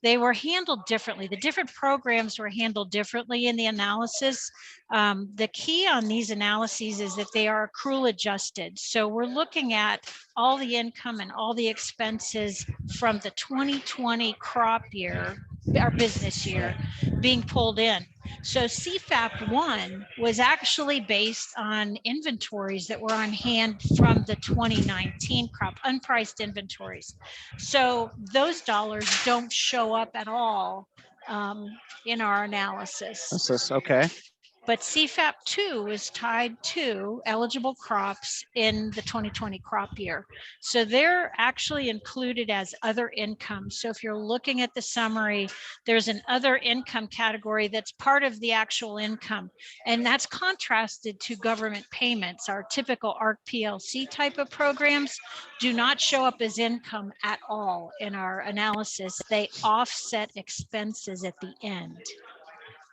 They were handled differently. The different programs were handled differently in the analysis. The key on these analyses is that they are accrual adjusted. So we're looking at all the income and all the expenses from the 2020 crop year, our business year, being pulled in. So CFAP 1 was actually based on inventories that were on hand from the 2019 crop, unpriced inventories. So those dollars don't show up at all in our analysis. Okay. But CFAP 2 is tied to eligible crops in the 2020 crop year. So they're actually included as other income. So if you're looking at the summary, there's an other income category that's part of the actual income. And that's contrasted to government payments. Our typical ARC PLC type of programs do not show up as income at all in our analysis. They offset expenses at the end,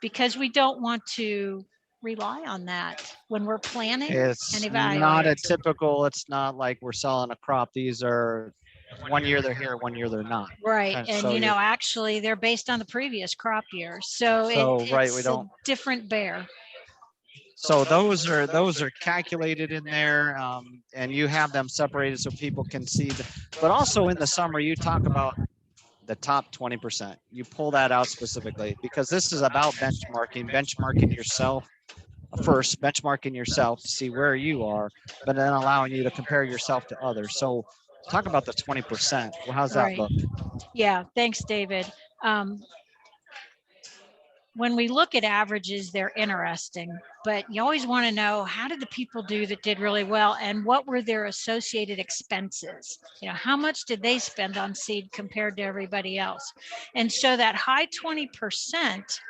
because we don't want to rely on that when we're planning It's and evaluating. not a typical, it's not like we're selling a crop. These are 1 year they're here, 1 year they're not. Right. And And so you know, actually they're based on the previous crop year. So, right, we it's don't. a different bear. So those are calculated in there, and you have them separated so people can see. But also in the summary, you talk about the top 20%. You pull that out specifically because this is about benchmarking yourself first, benchmarking yourself to see where you are, but then allowing you to compare yourself to others. So talk about the 20%. Well, how's that look? Yeah, thanks, David. When we look at averages, they're interesting, but you always want to know, how did the people do that did really well, and what were their associated expenses? You know, how much did they spend on seed compared to everybody else? And so that high 20%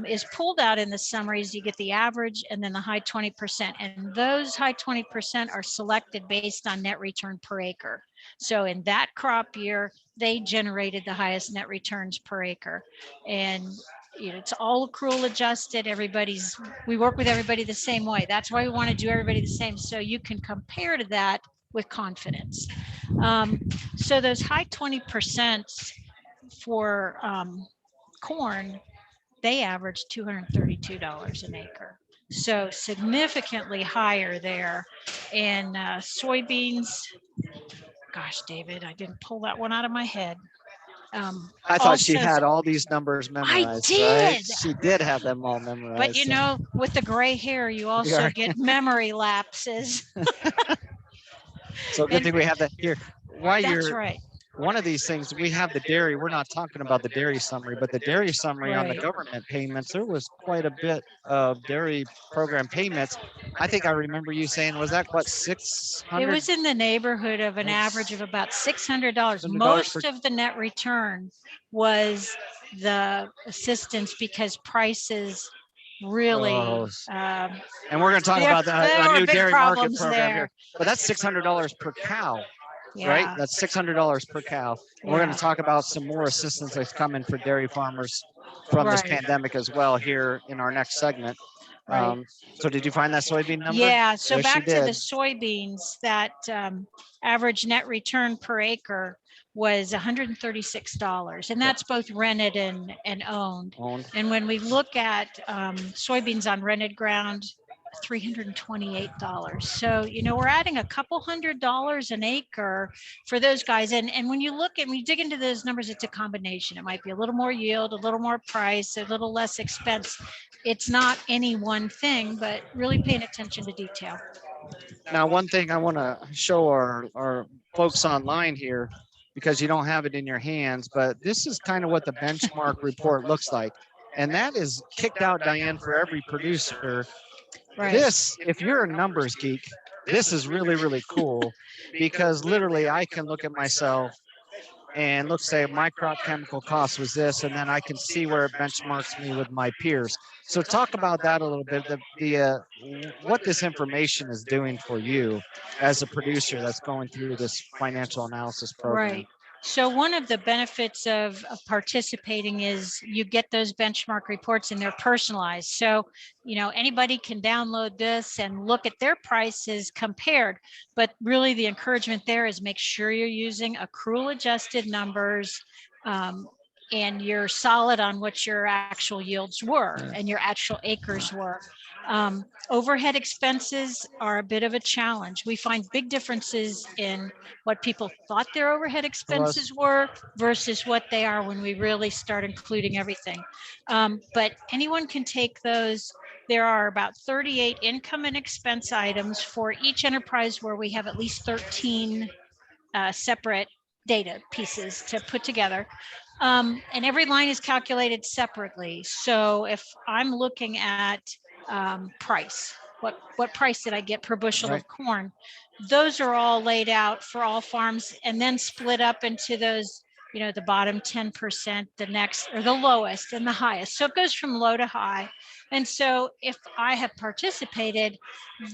is pulled out in the summaries. You get the average and then the high 20%, and those high 20% are selected based on net return per acre. So in that crop year, they generated the highest net returns per acre. And you know, it's all accrual adjusted. We work with everybody the same way. That's why we want to do everybody the same, so you can compare to that with confidence. So those high 20% for corn, they average $232 an acre. So significantly higher there. And soybeans, gosh, David, I didn't pull that one out of my head. I thought she had all these numbers memorized. I did. Right? She did have them all memorized. But you know, with the gray hair, you also get memory lapses. So good thing we have that here. That's right. One of these things, we have the dairy. We're not talking about the dairy summary, but the dairy summary on the government payments, there was quite a bit of dairy program payments. I think I remember you saying, was that what, 600? It was in the neighborhood of an average of about $600. Most of the net return was the assistance because prices really. And we're going to talk about the new dairy market program here. But that's $600 per cow. Yeah. Right? That's $600 per cow. Yeah. We're going to talk about some more assistance that's coming for dairy farmers from this pandemic as well here in our next segment. Right. So did you find that soybean number? Yeah. So back to the soybeans, that average net return per acre was $136, and that's both rented and owned. And when we look at soybeans on rented ground, $328. So, you know, we're adding a couple $100 an acre for those guys. And when you dig into those numbers, it's a combination. It might be a little more yield, a little more price, a little less expense. It's not any one thing, but really paying attention to detail. Now, one thing I want to show our folks online here, because you don't have it in your hands, but this is kind of what the benchmark report looks like. And that is kicked out, Diane, for every producer. Right. This, if you're a numbers geek, this is really, really cool, because literally I can look at myself and let's say my crop chemical cost was this, and then I can see where it benchmarks me with my peers. So talk about that a little bit, what this information is doing for you as a producer that's going through this financial analysis program. Right. So one of the benefits of participating is you get those benchmark reports and they're personalized. So, anybody can download this and look at their prices compared. But really the encouragement there is make sure you're using accrual adjusted numbers, and you're solid on what your actual yields were and your actual acres were. Overhead expenses are a bit of a challenge. We find big differences in what people thought their overhead expenses were versus what they are when we really start including everything. But anyone can take those. There are about 38 income and expense items for each enterprise where we have at least 13 separate data pieces to put together. And every line is calculated separately. So if I'm looking at price, what price did I get per bushel of corn? Those are all laid out for all farms and then split up into those, the bottom 10%, the next, or the lowest and the highest. So it goes from low to high. And so if I have participated,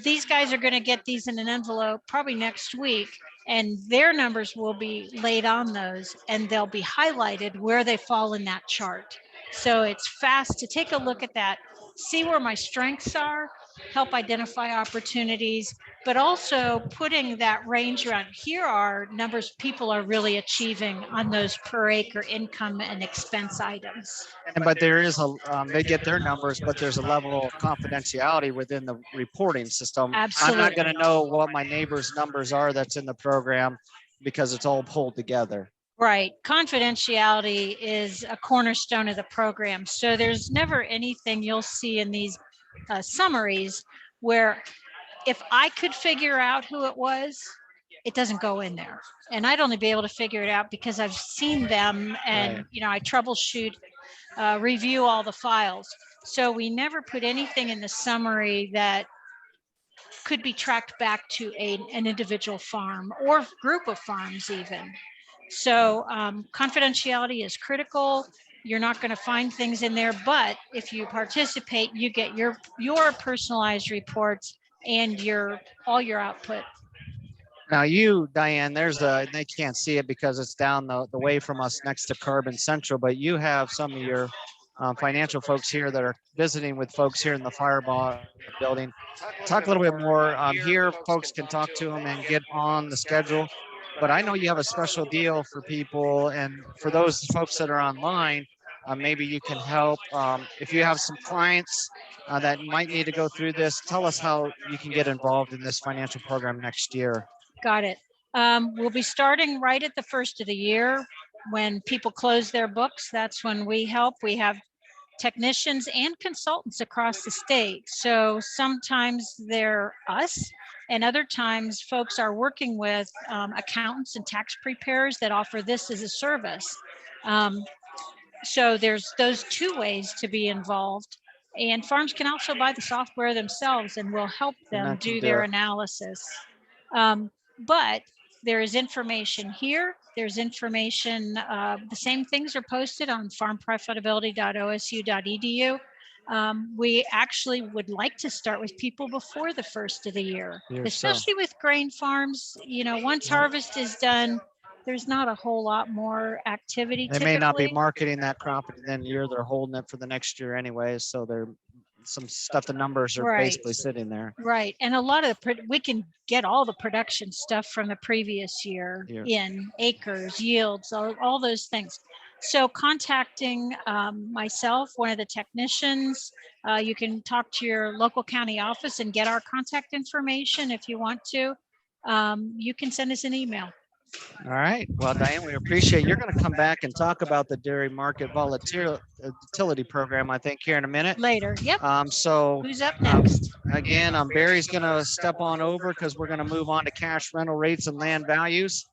these guys are going to get these in an envelope probably next week, and their numbers will be laid on those and they'll be highlighted where they fall in that chart. So it's fast to take a look at that, see where my strengths are, help identify opportunities, but also putting that range around. Here are numbers people are really achieving on those per acre income and expense items. But there is they get their numbers, but there's a level of confidentiality within the reporting system. Absolutely. I'm not going to know what my neighbor's numbers are that's in the program because it's all pulled together. Right. Confidentiality is a cornerstone of the program. So there's never anything you'll see in these summaries where if I could figure out who it was, it doesn't go in there. And I'd only be able to figure it out because I've seen them and, I troubleshoot, review all the files. So we never put anything in the summary that could be tracked back to an individual farm or group of farms even. So confidentiality is critical. You're not going to find things in there, but if you participate, you get your personalized reports and all your output. Now you, Diane, they can't see it because it's down the way from us next to Carbon Central, but you have some of your financial folks here that are visiting with folks here in the Fireball building. Talk a little bit more. Here, folks can talk to them and get on the schedule. But I know you have a special deal for people, and for those folks that are online, maybe you can help. If you have some clients that might need to go through this, tell us how you can get involved in this financial program next year. Got it. We'll be starting right at the first of the year when people close their books. That's when we help. We have technicians and consultants across the state. So sometimes they're us, and other times folks are working with accountants and tax preparers that offer this as a service. So there's those two ways to be involved. And farms can also buy the software themselves and we'll help them do their analysis. But there is information here. There's information, the same things are posted on farmprofitability.osu.edu. We actually would like to start with people before the first of the year, especially with grain farms. Once harvest is done, there's not a whole lot more activity. They may not be marketing that crop in the year. They're holding it for the next year anyways. So they're some stuff, the numbers are basically sitting there. Right. And a lot of we can get all the production stuff from the previous year in acres, yields, all those things. So contacting myself, one of the technicians, you can talk to your local county office and get our contact information if you want to. You can send us an email. All right. Well, Diane, we appreciate you're going to come back and talk about the dairy market volatility program, I think, here in a minute. Later. Yep. So who's up next? Again, Barry's going to step on over because we're going to move on to cash rental rates and land values.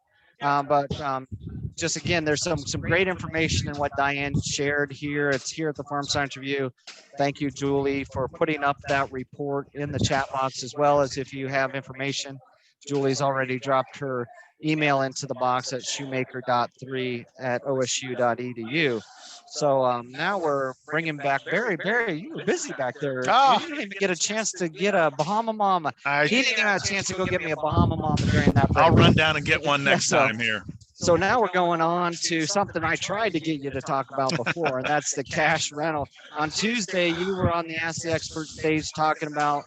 Just again, there's some great information in what Diane shared here. It's here at the Farm Science Review. Thank you, Julie, for putting up that report in the chat box, as well as if you have information. Julie's already dropped her email into the box at shoemaker.3@osu.edu. So now we're bringing back Barry, you were busy back there. Oh. You didn't even get a chance to get a Bahama Mama. I, He didn't even have a chance to go get me a Bahama Mama during that break. I'll run down and get one next Yeah, time here. So now we're going on to something I tried to get you to talk about before, and that's the cash rental. On Tuesday, you were on the Ask the Expert stage talking about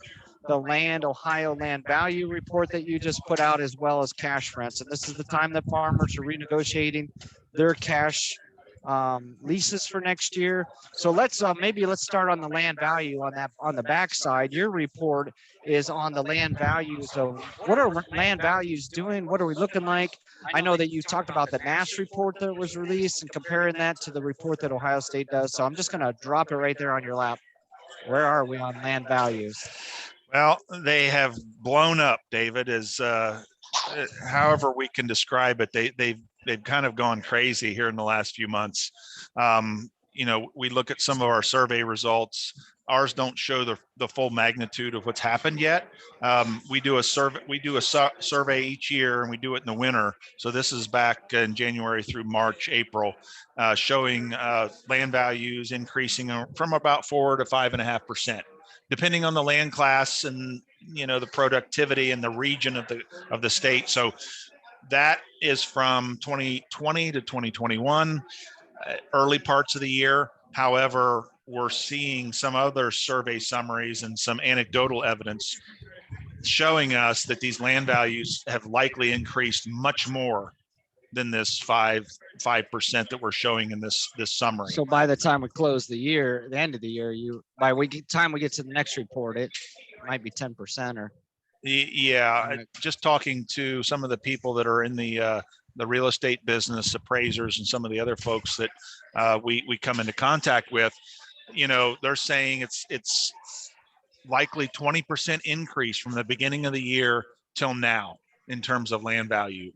the Ohio land value report that you just put out, as well as cash rents. And this is the time that farmers are renegotiating their cash leases for next year. So let's start on the land value on the backside. Your report is on the land values. So what are land values doing? What are we looking like? I know that you talked about the NASS report that was released and comparing that to the report that Ohio State does. So I'm just going to drop it right there on your lap. Where are we on land values? Well, they have blown up, David, as however we can describe it. They've kind of gone crazy here in the last few months. We look at some of our survey results. Ours don't show the full magnitude of what's happened yet. We do a survey each year, and we do it in the winter. So this is back in January through March, April, showing land values increasing from about 4 to 5.5%, depending on the land class and the productivity and the region of the state. So that is from 2020 to 2021, early parts of the year. However, we're seeing some other survey summaries and some anecdotal evidence showing us that these land values have likely increased much more than this 5% that we're showing in this summary. So by the time we close the year, the end of the year, time we get to the next report, it might be 10% or. Yeah, just talking to some of the people that are in the real estate business, appraisers, and some of the other folks that we come into contact with, they're saying it's likely 20% increase from the beginning of the year till now in terms of land value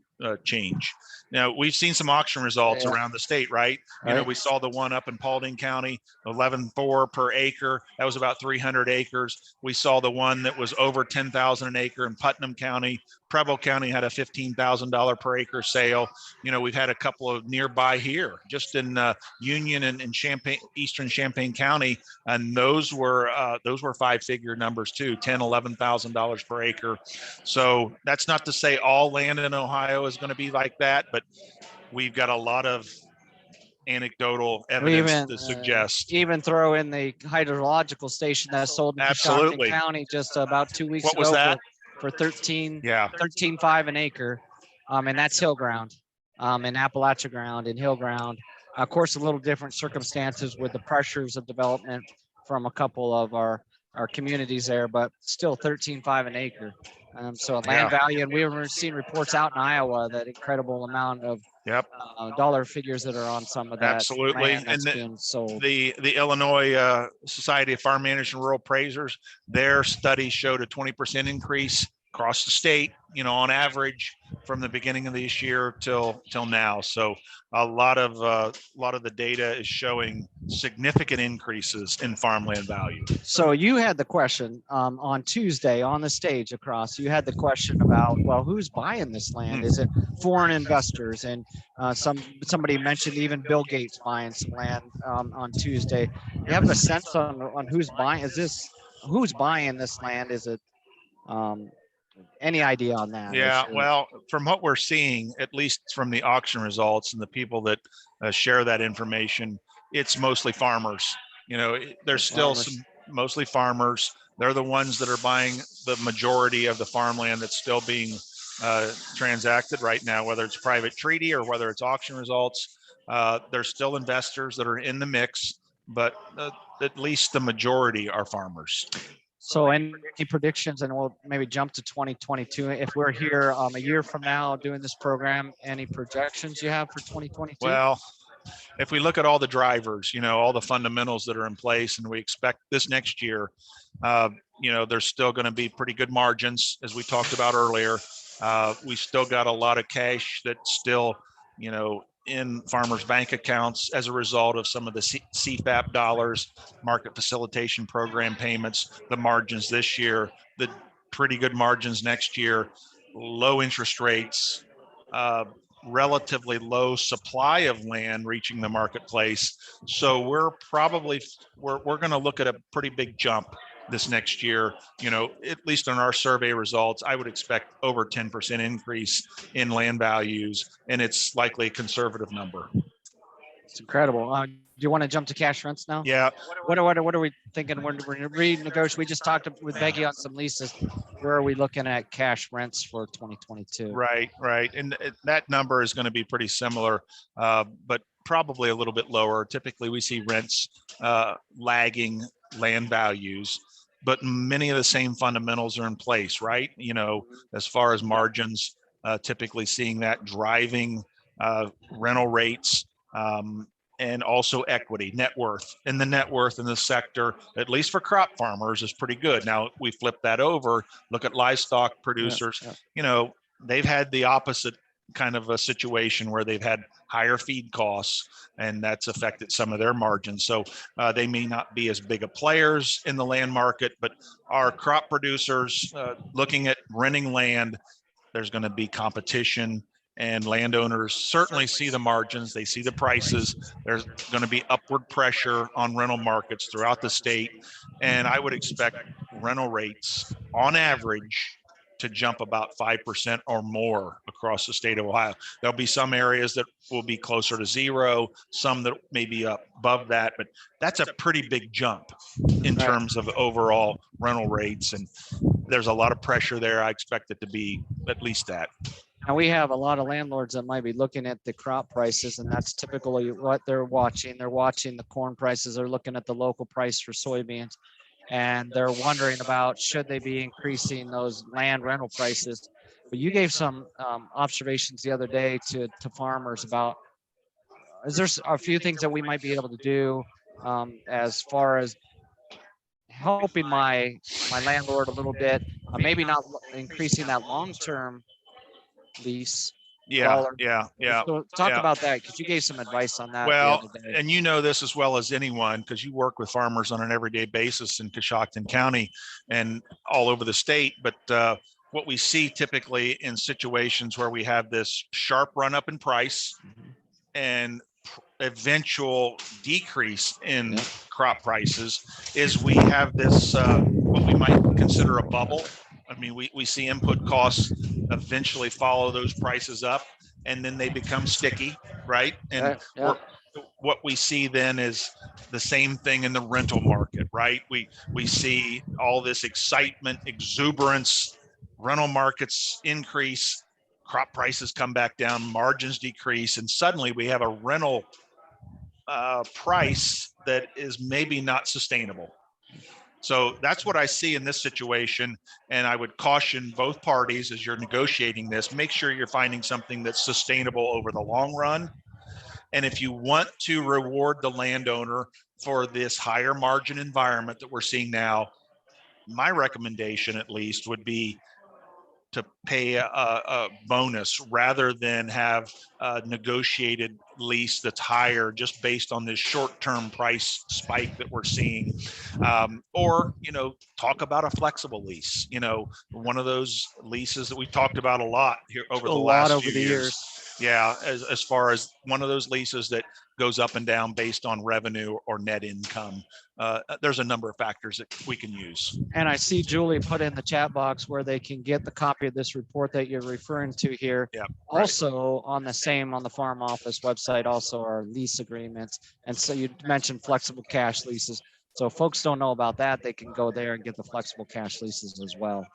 change. Now, we've seen some auction results around the state, right? We saw the one up in Paulding County, 11.4 per acre. That was about 300 acres. We saw the one that was over 10,000 an acre in Putnam County. Preble County had a $15,000 per acre sale. We've had a couple of nearby here, just in Union and Champaign, Eastern Champaign County, and those were 5-figure numbers too, $10,000-$11,000 per acre. So that's not to say all land in Ohio is going to be like that, but we've got a lot of anecdotal evidence to suggest. Even throw in the hydrological station that sold in Absolutely. County just about 2 weeks ago. What was that? For 13.5 an acre, and that's hill ground, and Appalachia ground and hill ground. Of course, a little different circumstances with the pressures of development from a couple of our communities there, but still 13.5 an acre. So land value, and we were seeing reports out in Iowa that incredible amount of dollar figures that are on some of that. Absolutely, land that's being sold. The Illinois Society of Farm Managers and Rural Appraisers, their study showed a 20% increase across the state, on average from the beginning of this year till now. So a lot of the data is showing significant increases in farmland value. So you had the question on Tuesday on the stage across, you had the question about, well, who's buying this land? Is it foreign investors? And somebody mentioned even Bill Gates buying some land on Tuesday. You have a sense on who's buying? Who's buying this land? Is it any idea on that? Yeah, well, from what we're seeing, at least from the auction results and the people that share that information, it's mostly farmers. There's still mostly farmers. They're the ones that are buying the majority of the farmland that's still being transacted right now, whether it's private treaty or whether it's auction results. There's still investors that are in the mix, but at least the majority are farmers. So any predictions, and we'll maybe jump to 2022. If we're here a year from now doing this program, any projections you have for 2022? Well, if we look at all the drivers, all the fundamentals that are in place, and we expect this next year, there's still going to be pretty good margins, as we talked about earlier. We still got a lot of cash that's still, in farmers' bank accounts as a result of some of the CFAP dollars, market facilitation program payments, the margins this year, the pretty good margins next year, low interest rates, relatively low supply of land reaching the marketplace. So we're going to look at a pretty big jump this next year. At least on our survey results, I would expect over 10% increase in land values, and it's likely a conservative number. It's incredible. Do you want to jump to cash rents now? Yeah. What are we thinking? We're renegotiating. We just talked with Becky on some leases. Where are we looking at cash rents for 2022? Right. And that number is going to be pretty similar, but probably a little bit lower. Typically, we see rents lagging land values, but many of the same fundamentals are in place, right? As far as margins, typically seeing that driving rental rates, and also equity, net worth. And the net worth in the sector, at least for crop farmers, is pretty good. Now, we flip that over, look at livestock producers. Yeah. They've had the opposite kind of a situation where they've had higher feed costs, and that's affected some of their margins. So they may not be as big of players in the land market, but our crop producers looking at renting land, there's going to be competition, and landowners certainly see the margins. They see the prices. There's going to be upward pressure on rental markets throughout the state. And I would expect rental rates on average to jump about 5% or more across the state of Ohio. There'll be some areas that will be closer to zero, some that may be up above that, but that's a pretty big jump in terms of overall rental rates. And there's a lot of pressure there. I expect it to be at least that. Now, we have a lot of landlords that might be looking at the crop prices, and that's typically what they're watching. They're watching the corn prices. They're looking at the local price for soybeans, and they're wondering about should they be increasing those land rental prices. But you gave some observations the other day to farmers about, is there a few things that we might be able to do as far as helping my landlord a little bit, maybe not increasing that long-term lease. Yeah. So talk about that, because you gave some advice on that. Well, the other day. and you know this as well as anyone, because you work with farmers on an everyday basis in Coshocton County and all over the state. But what we see typically in situations where we have this sharp run up in price and eventual decrease in crop prices is we have this what we might consider a bubble. I mean, we see input costs eventually follow those prices up, and then they become sticky, right? And what we see then is the same thing in the rental market, right? We see all this excitement, exuberance, rental markets increase, crop prices come back down, margins decrease, and suddenly we have a rental price that is maybe not sustainable. So that's what I see in this situation. And I would caution both parties as you're negotiating this, make sure you're finding something that's sustainable over the long run. And if you want to reward the landowner for this higher margin environment that we're seeing now, my recommendation at least would be to pay a bonus rather than have a negotiated lease that's higher just based on this short-term price spike that we're seeing. Or, talk about a flexible lease, one of those leases that we talked about a lot here over the last few years. Yeah, as far as one of those leases that goes up and down based on revenue or net income. There's a number of factors that we can use. And I see Julie put in the chat box where they can get the copy of this report that you're referring to here. Yeah. Also on the farm office website, also are lease agreements. And so you mentioned flexible cash leases. So if folks don't know about that, they can go there and get the flexible cash leases as well.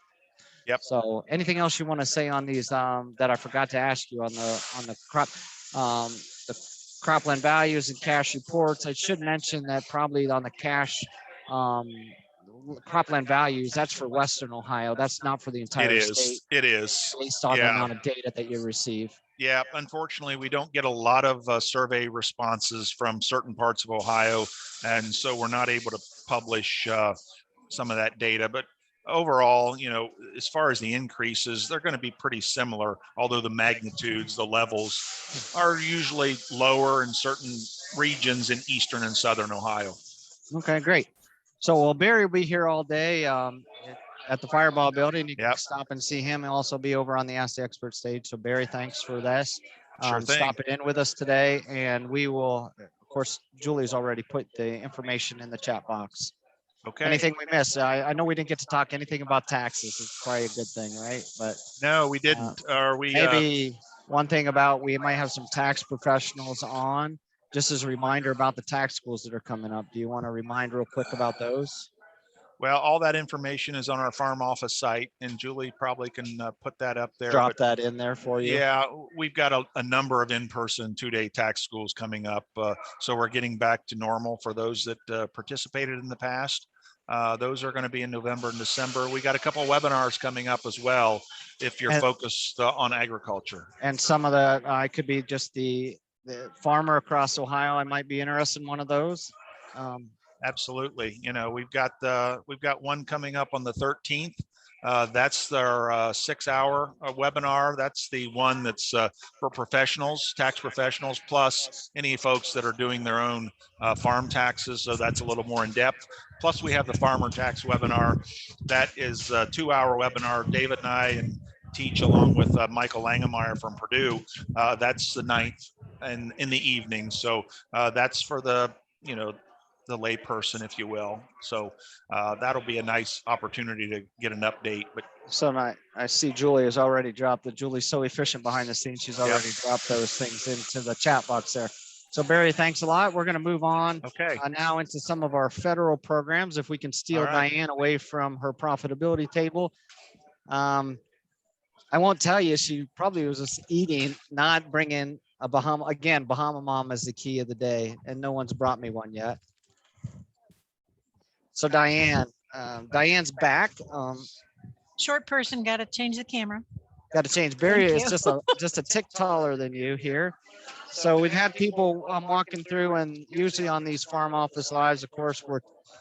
Yep. So anything else you want to say on these that I forgot to ask you on the crop, the cropland values and cash reports? I should mention that probably on the cash cropland values, that's for Western Ohio. That's not for the entire state. It is. Based on the amount of data that you receive. Yeah, unfortunately, we don't get a lot of survey responses from certain parts of Ohio, and so we're not able to publish some of that data. But overall, as far as the increases, they're going to be pretty similar, although the magnitudes, the levels are usually lower in certain regions in eastern and southern Ohio. Okay, great. So, Barry will be here all day. at the Fireball Building. You can Yep. stop and see him and also be over on the Ask the Expert stage. So Barry, thanks for this. Sure thing. Stopping in with us today. And we will, of course, Julie's already put the information in the chat box. Okay. Anything we missed? I know we didn't get to talk anything about taxes. It's probably a good thing, right? But No, we didn't. Are we? maybe one thing about, we might have some tax professionals on, just as a reminder about the tax schools that are coming up. Do you want to remind real quick about those? Well, all that information is on our farm office site, and Julie probably can put that up there. Drop that in there for you. Yeah, we've got a number of in-person 2-day tax schools coming up. So we're getting back to normal for those that participated in the past. Those are going to be in November and December. We got a couple of webinars coming up as well, if you're focused on agriculture. And some of the, I could be just the farmer across Ohio. I might be interested in one of those. Absolutely. You know, we've got one coming up on the 13th. That's our 6-hour webinar. That's the one that's for professionals, tax professionals, plus any folks that are doing their own farm taxes. So that's a little more in depth. Plus we have the farmer tax webinar. That is a 2-hour webinar. David and I teach along with Michael Langemeyer from Purdue. That's the 9th and in the evening. So that's for the, you know, the lay person, if you will. So that'll be a nice opportunity to get an update. But so I see Julie has already dropped it. Julie's so efficient behind the scenes. She's already dropped those things into the chat box there. So Barry, thanks a lot. We're going to move on now into some of our federal programs. If we can steal Diane away from her profitability table. I won't tell you, she probably was just eating, not bringing a Bahama. Again, Bahama Mom is the key of the day, and no one's brought me one yet. So Diane's back. Short person, got to change the camera. Got to change. Barry is just a tick taller than you here. So we've had people walking through, and usually on these farm office lives, of course,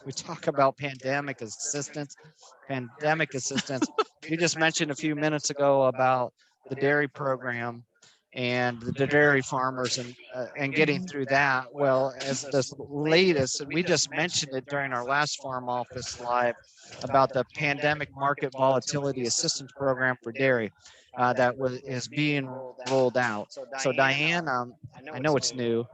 we talk about pandemic assistance. You just mentioned a few minutes ago about the dairy program and the dairy farmers and getting through that. Well, as this latest, and we just mentioned it during our last farm office live about the pandemic market volatility assistance program for dairy that is being rolled out. So Diane, I know it's new.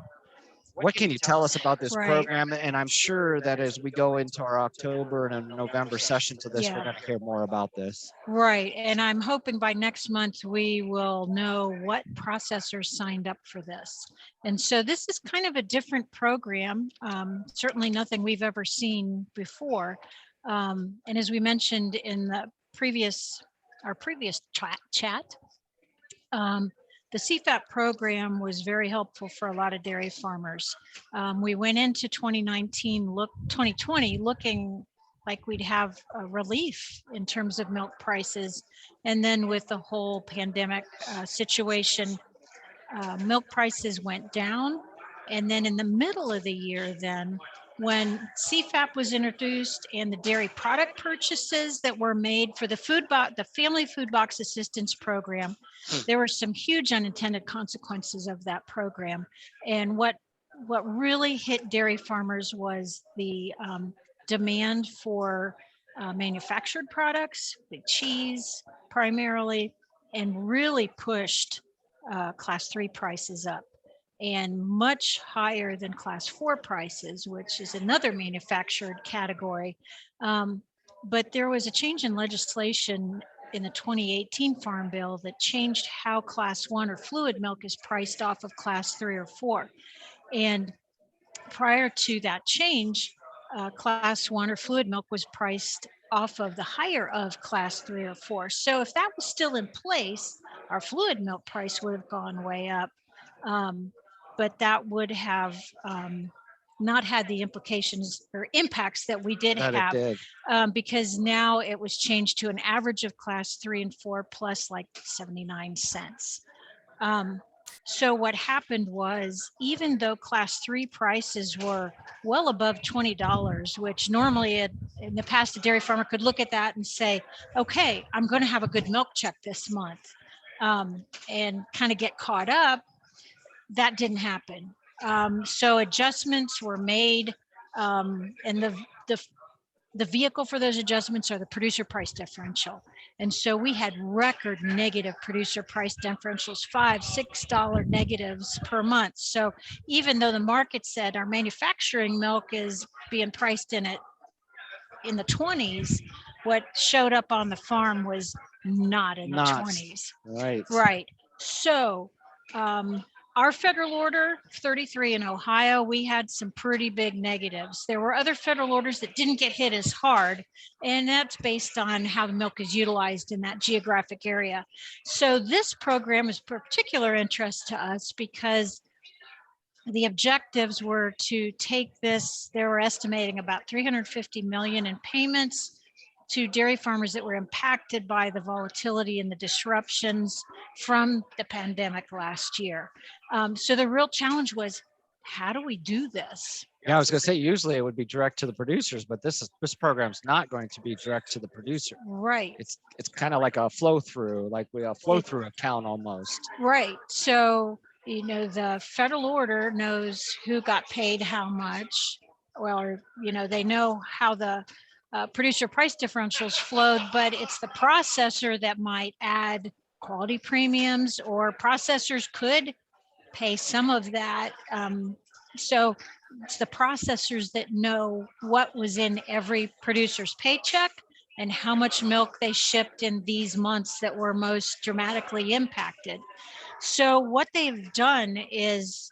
What can you tell us about this program? And I'm sure that as we go into our October and November sessions of this, we're going to hear more about this. Right. And I'm hoping by next month, we will know what processors signed up for this. And so this is kind of a different program, certainly nothing we've ever seen before. And as we mentioned in the our previous chat, the CFAP program was very helpful for a lot of dairy farmers. We went into 2020 looking like we'd have a relief in terms of milk prices. And then with the whole pandemic situation, milk prices went down. And then in the middle of the year then, when CFAP was introduced and the dairy product purchases that were made for the Family Food Box Assistance Program, there were some huge unintended consequences of that program. And what really hit dairy farmers was the demand for manufactured products, the cheese primarily, and really pushed class 3 prices up, and much higher than class 4 prices, which is another manufactured category. But there was a change in legislation in the 2018 Farm Bill that changed how class 1 or fluid milk is priced off of class 3 or 4. And prior to that change, class 1 or fluid milk was priced off of the higher of class 3 or 4. So if that was still in place, our fluid milk price would have gone way up. But that would have not had the implications or impacts that we did have, because now it was changed to an average of class 3 and 4 plus like 79 cents. So what happened was, even though class 3 prices were well above $20, which normally in the past, a dairy farmer could look at that and say, okay, I'm going to have a good milk check this month, and kind of get caught up. That didn't happen. So adjustments were made, and the the vehicle for those adjustments are the producer price differential. And so we had record negative producer price differentials, $5-6 negatives per month. So even though the market said our manufacturing milk is being priced in the 20s, what showed up on the farm was not in the 20s. Right. Right. So our federal order 33 in Ohio, we had some pretty big negatives. There were other federal orders that didn't get hit as hard, and that's based on how the milk is utilized in that geographic area. So this program is of particular interest to us because the objectives were to take this, they were estimating about 350 million in payments to dairy farmers that were impacted by the volatility and the disruptions from the pandemic last year. So the real challenge was, how do we do this? Yeah, I was going to say usually it would be direct to the producers, but this program's not going to be direct to the producer. Right. It's kind of like a flow through, like a flow through account almost. Right. So the federal order knows who got paid how much. Well, they know how the producer price differentials flowed, but it's the processor that might add quality premiums, or processors could pay some of that. So it's the processors that know what was in every producer's paycheck and how much milk they shipped in these months that were most dramatically impacted. So what they've done is,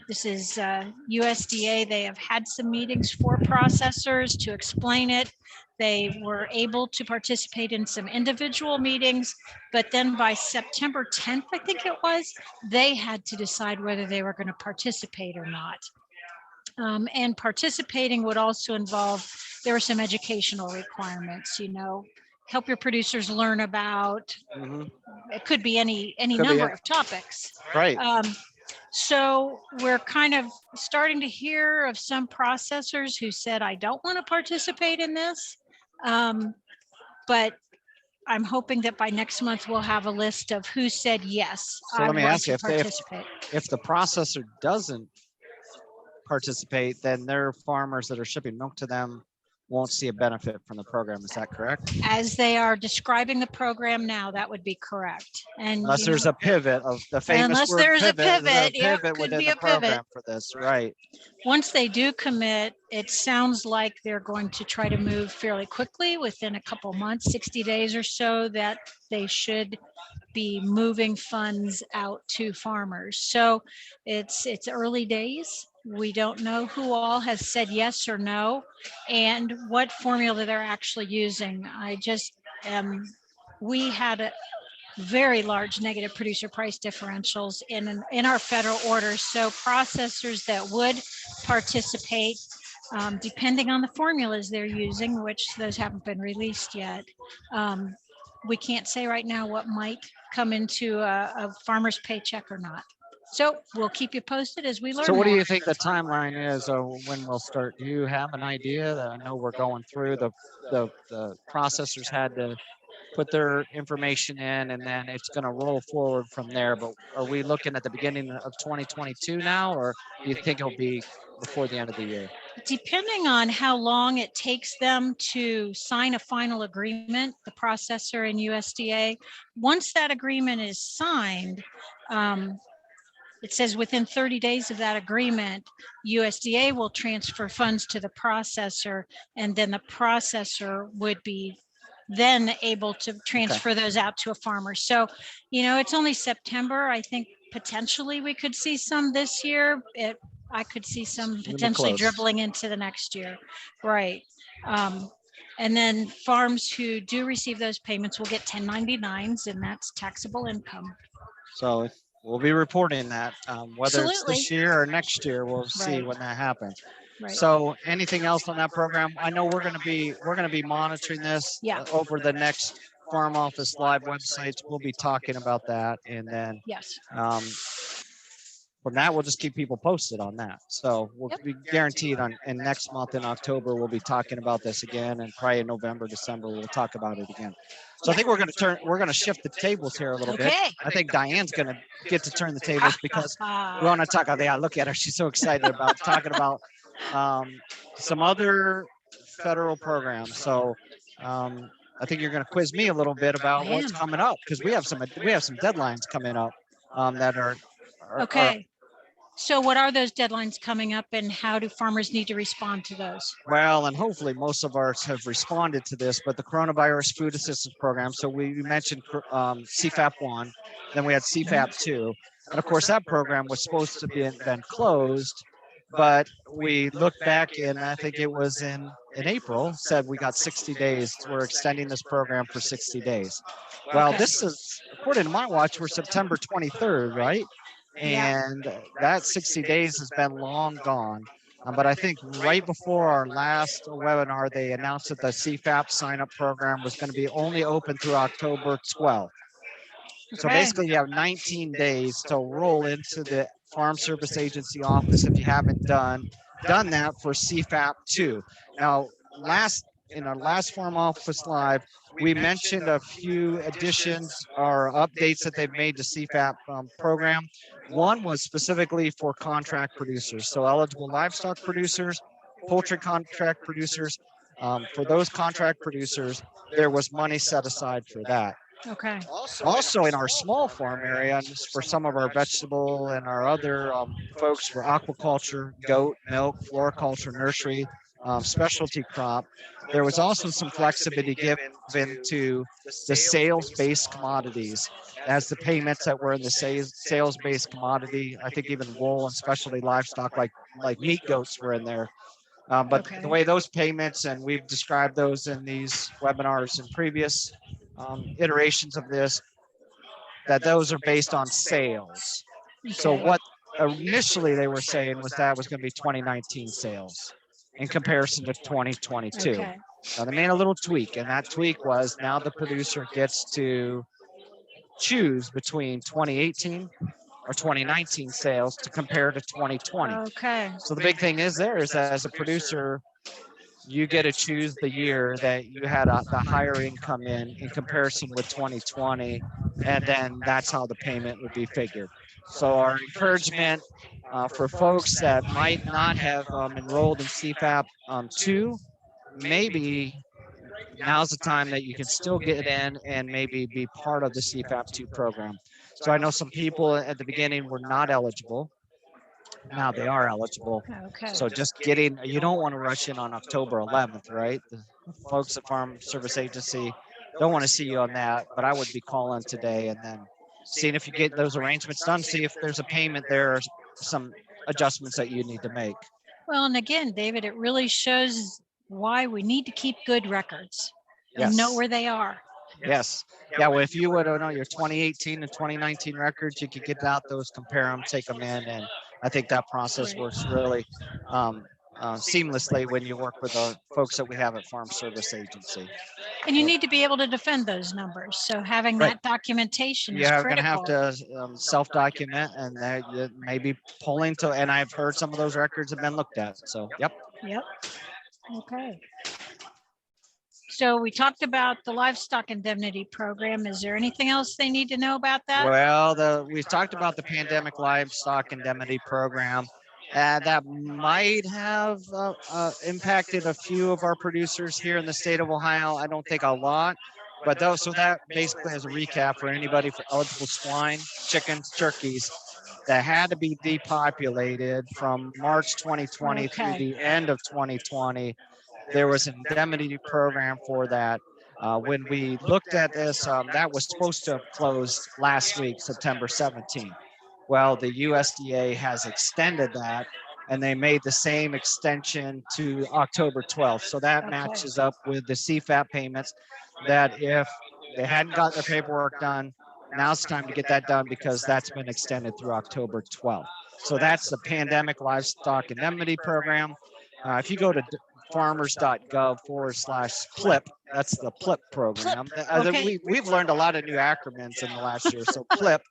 this is USDA, they have had some meetings for processors to explain it. They were able to participate in some individual meetings, but then by September 10th, I think it was, they had to decide whether they were going to participate or not. And participating would also involve, there were some educational requirements, help your producers learn about, it could be any number of topics. Right. So we're kind of starting to hear of some processors who said, I don't want to participate in this. But I'm hoping that by next month, we'll have a list of who said yes. So let me ask you, if the processor doesn't participate, then their farmers that are shipping milk to them won't see a benefit from the program. Is that correct? As they are describing the program now, that would be correct. And unless there's a pivot of the famous unless word there's pivot, a pivot, pivot could within be the a pivot program for this, right? Once they do commit, it sounds like they're going to try to move fairly quickly within a couple months, 60 days or so, that they should be moving funds out to farmers. So it's early days. We don't know who all has said yes or no and what formula they're actually using. We had a very large negative producer price differentials in our federal orders. So processors that would participate, depending on the formulas they're using, which those haven't been released yet, we can't say right now what might come into a farmer's paycheck or not. So we'll keep you posted as we learn. So what do you think the timeline is, or when we'll start? Do you have an idea? That I know we're going through the processors had to put their information in, and then it's going to roll forward from there. But are we looking at the beginning of 2022 now, or do you think it'll be before the end of the year? Depending on how long it takes them to sign a final agreement, the processor and USDA, once that agreement is signed, it says within 30 days of that agreement, USDA will transfer funds to the processor, and then the processor would be then able to transfer those out to a farmer. So, it's only September. I think potentially we could see some this year. I could see some potentially dribbling into the next year. Right. And then farms who do receive those payments will get 1099s, and that's taxable income. So we'll be reporting that, whether it's this year or next year, we'll see when that happens. Right. So anything else on that program? I know we're going to be monitoring this over the next Farm Office Live websites. We'll be talking about that, and then from that, we'll just keep people posted on that. So we'll be guaranteed in next month in October, we'll be talking about this again, and probably in November, December, we'll talk about it again. So I think we're going to shift the tables here a little bit. I think Diane's going to get to turn the tables because we want to talk about, look at her. She's so excited about talking about some other federal program. So I think you're going to quiz me a little bit about I what's am. coming up, because we have some deadlines coming up that are Okay. So what are those deadlines coming up and how do farmers need to respond to those? well, and hopefully most of ours have responded to this, but the coronavirus food assistance program. So we mentioned CFAP 1, then we had CFAP 2. And of course, that program was supposed to be been closed, but we looked back and I think it was in April, said we got 60 days. We're extending this program for 60 days. Well, Okay. this is, according to my watch, we're September 23rd, right? Yeah. And that 60 days has been long gone. But I think right before our last webinar, they announced that the CFAP sign-up program was going to be only open through October 12th. So Okay. basically, you have 19 days to roll into the Farm Service Agency office if you haven't done that for CFAP 2. Now, in our last Farm Office Live, we mentioned a few additions or updates that they've made to CFAP program. One was specifically for contract producers, so eligible livestock producers, poultry contract producers. For those contract producers, there was money set aside for that. Okay. Also in our small farm area, and for some of our vegetable and our other folks for aquaculture, goat, milk, floriculture, nursery, specialty crop, there was also some flexibility given to the sales-based commodities as the payments that were in the sales-based commodity. I think even wool and specialty livestock like meat goats were in there. But Okay. the way those payments, and we've described those in these webinars and previous iterations of this, that those are based on sales. So Okay. what initially they were saying was that was going to be 2019 sales in comparison to 2022. Okay. Now they made a little tweak, and that tweak was now the producer gets to choose between 2018 or 2019 sales to compare to 2020. Okay. So the big thing is that as a producer, you get to choose the year that you had the higher income in comparison with 2020, and then that's how the payment would be figured. So our encouragement for folks that might not have enrolled in CFAP 2, maybe now's the time that you can still get in and maybe be part of the CFAP 2 program. So I know some people at the beginning were not eligible. Now they are eligible. Okay. So just you don't want to rush in on October 11th, right? The folks at Farm Service Agency don't want to see you on that, but I would be calling today and then seeing if you get those arrangements done, see if there's a payment there or some adjustments that you need to make. Well, and again, David, it really shows why we need to keep good records and Yes. know where they are. Yes. Yeah. Well, if you would know your 2018 and 2019 records, you could get out those, compare them, take them in, and I think that process works really seamlessly when you work with the folks that we have at Farm Service Agency. And you need to be able to defend those numbers. So having that documentation is You're critical. going to have to self-document, and that may be pulling to, and I've heard some of those records have been looked at. So, yep. Yep. Okay. So we talked about the livestock indemnity program. Is there anything else they need to know about that? Well, we've talked about the pandemic livestock indemnity program. That might have impacted a few of our producers here in the state of Ohio. I don't think a lot, but so that basically as a recap for anybody for eligible swine, chickens, turkeys that had to be depopulated from March 2020 through the end of 2020. There was an indemnity program for that. When we looked at this, that was supposed to have closed last week, September 17th. Well, the USDA has extended that, and they made the same extension to October 12th. So that matches up with the CFAP payments that if they hadn't got their paperwork done, now it's time to get that done because that's been extended through October 12th. So that's the Pandemic Livestock Indemnity Program. If you go to farmers.gov/PLIP. That's the PLIP program. We've learned a lot of new acronyms in the last year. So PLIP,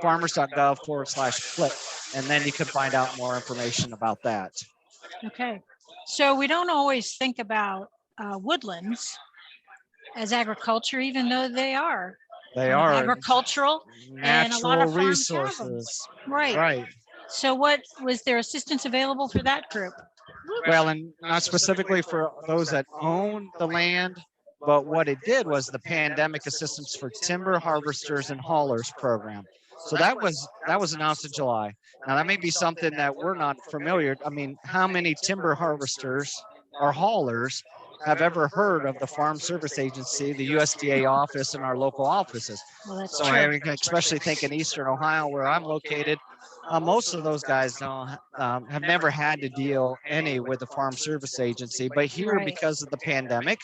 farmers.gov/PLIP, and then you can find out more information about that. Okay. So we don't always think about woodlands as agriculture, even though they are. They are agricultural and a lot of farms have them. resources. Right. Right. So was there assistance available for that group? Well, and not specifically for those that own the land, but what it did was the pandemic assistance for timber harvesters and haulers program. So that was announced in July. Now that may be something that we're not familiar. I mean, how many timber harvesters or haulers have ever heard of the Farm Service Agency, the USDA office, and our local offices? Well, that's So true. I mean, especially think in Eastern Ohio, where I'm located, most of those guys don't have never had to deal any with the Farm Service Agency. But here, Right. because of the pandemic,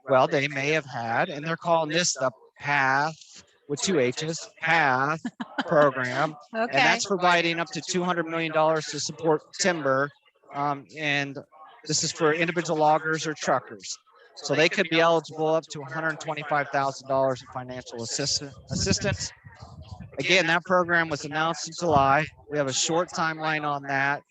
well, they may have had, and they're calling this the PATH with two H's, PATH program, and Okay. that's providing up to $200 million to support timber, and this is for individual loggers or truckers. So they could be eligible up to $125,000 in financial assistance. Again, that program was announced in July. We have a short timeline on that.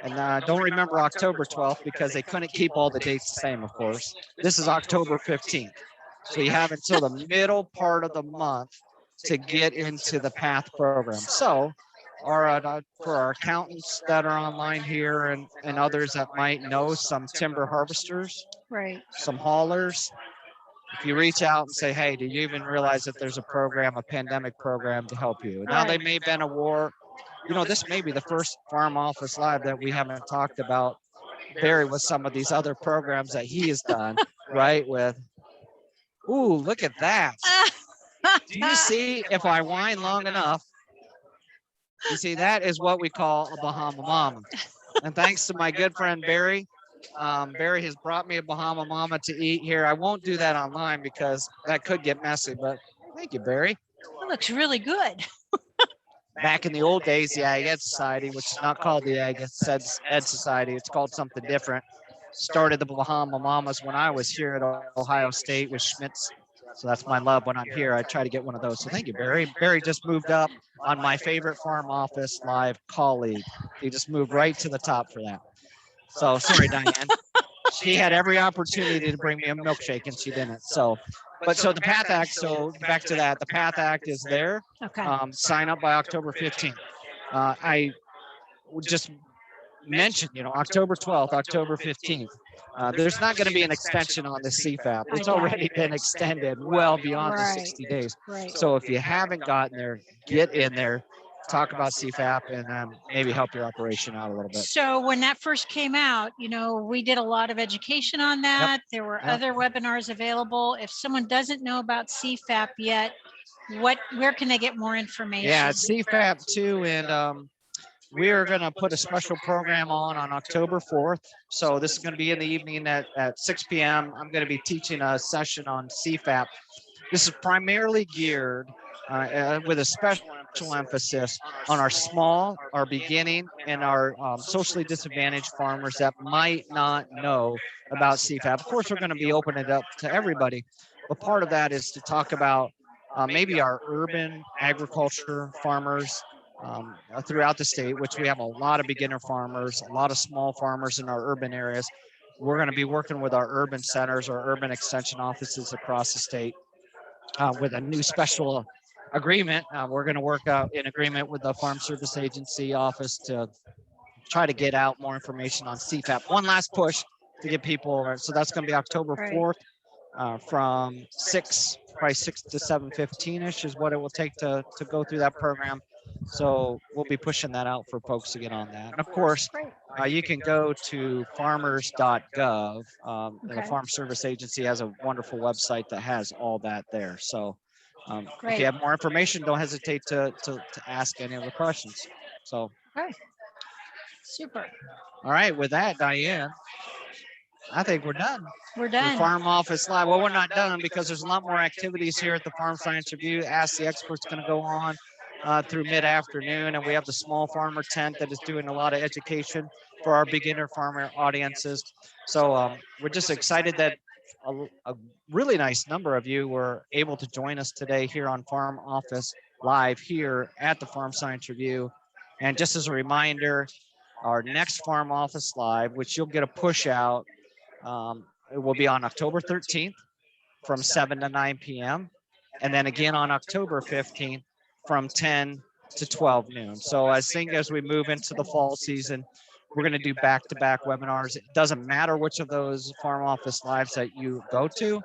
And don't remember October 12th because they couldn't keep all the dates the same, of course. This is October 15th. So you have until the middle part of the month to get into the PATH program. So for our accountants that are online here and others that might know some timber harvesters, Right. some haulers, if you reach out and say, hey, do you even realize that there's a program, a pandemic program to help you? Now, they may have been a war. This may be the first Farm Office Live that we haven't talked about, Barry, with some of these other programs that he has done, right? With, ooh, look at that. Do you see, if I whine long enough, you see, that is what we call a Bahama Mama. And thanks to my good friend Barry, Barry has brought me a Bahama Mama to eat here. I won't do that online because that could get messy, but thank you, Barry. That looks really good. Back in the old days, the Ag Ed Society, which is not called the Ag Ed Society, it's called something different, started the Bahama Mamas when I was here at Ohio State with Schmitz. So that's my love. When I'm here, I try to get one of those. So thank you, Barry. Barry just moved up on my favorite Farm Office Live colleague. He just moved right to the top for that. So sorry, Diane. She had every opportunity to bring me a milkshake and she didn't. So the PATH Act, so back to that, the PATH Act is there. Okay. Sign up by October 15th. I would just mention, October 12th, October 15th. There's not going to be an extension on the CFAP. It's already been extended well beyond the 60 days. Right. So if you haven't gotten there, get in there, talk about CFAP, and maybe help your operation out a little bit. So when that first came out, we did a lot of education on that. There were other webinars available. If someone doesn't know about CFAP yet, where can they get more information? Yeah, it's CFAP 2, and we are going to put a special program on October 4th. So this is going to be in the evening at 6 p.m. I'm going to be teaching a session on CFAP. This is primarily geared with a special emphasis on our beginning, and our socially disadvantaged farmers that might not know about CFAP. Of course, we're going to be opening it up to everybody, but part of that is to talk about maybe our urban agriculture farmers throughout the state, which we have a lot of beginner farmers, a lot of small farmers in our urban areas. We're going to be working with our urban centers, our urban extension offices across the state with a new special agreement. We're going to work out in agreement with the Farm Service Agency office to try to get out more information on CFAP. One last push to get people. So that's going to be October 4th from 6 to 7:15-ish is what it will take to go through that program. So we'll be pushing that out for folks to get on that. And of course, you can go to farmers.gov. The Farm Service Agency has a wonderful website that has all that there. So if you have more information, don't hesitate to ask any of the questions. So, super. All right, with that, Diane, I think we're done. We're done. Farm Office Live. Well, we're not done because there's a lot more activities here at the Farm Science Review. Ask the Experts going to go on through mid-afternoon, and we have the Small Farmer Tent that is doing a lot of education for our beginner farmer audiences. So we're just excited that a really nice number of you were able to join us today here on Farm Office Live here at the Farm Science Review. And just as a reminder, our next Farm Office Live, which you'll get a push out, it will be on October 13th from 7 to 9 p.m. And then again on October 15th from 10 to 12 noon. So as we move into the fall season, We're going to do back-to-back webinars. It doesn't matter which of those farm office lives that you go to.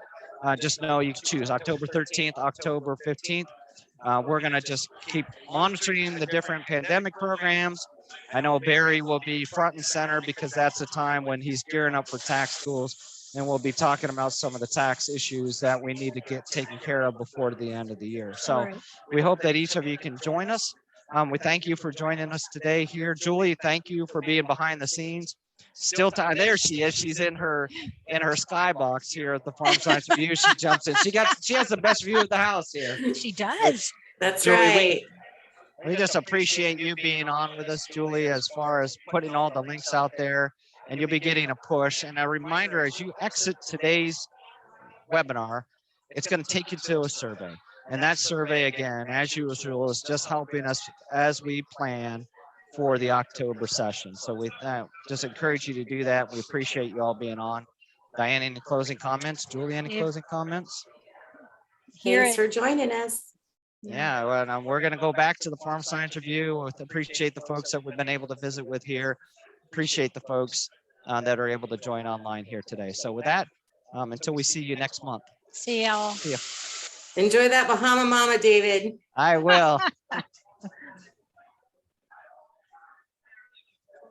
Just know you can choose October 13th, October 15th. We're going to just keep monitoring the different pandemic programs. I know Barry will be front and center because that's the time when he's gearing up for tax schools, and we'll be talking about some of the tax issues that we need to get taken care of before the end of the year. So we hope that each of you can join us. We thank you for joining us today here. Julie, thank you for being behind the scenes. Still time. There she is. She's in her skybox here at the Farm Science View. She jumps in. She has the best view of the house here. She does. That's Julie, right. We just appreciate you being on with us, Julie, as far as putting all the links out there, and you'll be getting a push. And a reminder, as you exit today's webinar, it's going to take you to a survey. And that survey, again, as usual, is just helping us as we plan for the October session. So we just encourage you to do that. We appreciate you all being on. Diane, any closing comments? Julie, any closing comments? Thanks for joining us. Yeah, well, we're going to go back to the Farm Science Review. Appreciate the folks that we've been able to visit with here. Appreciate the folks that are able to join online here today. So with that, until we see you next month. See y'all. See ya. Enjoy that Bahama Mama, David. I will.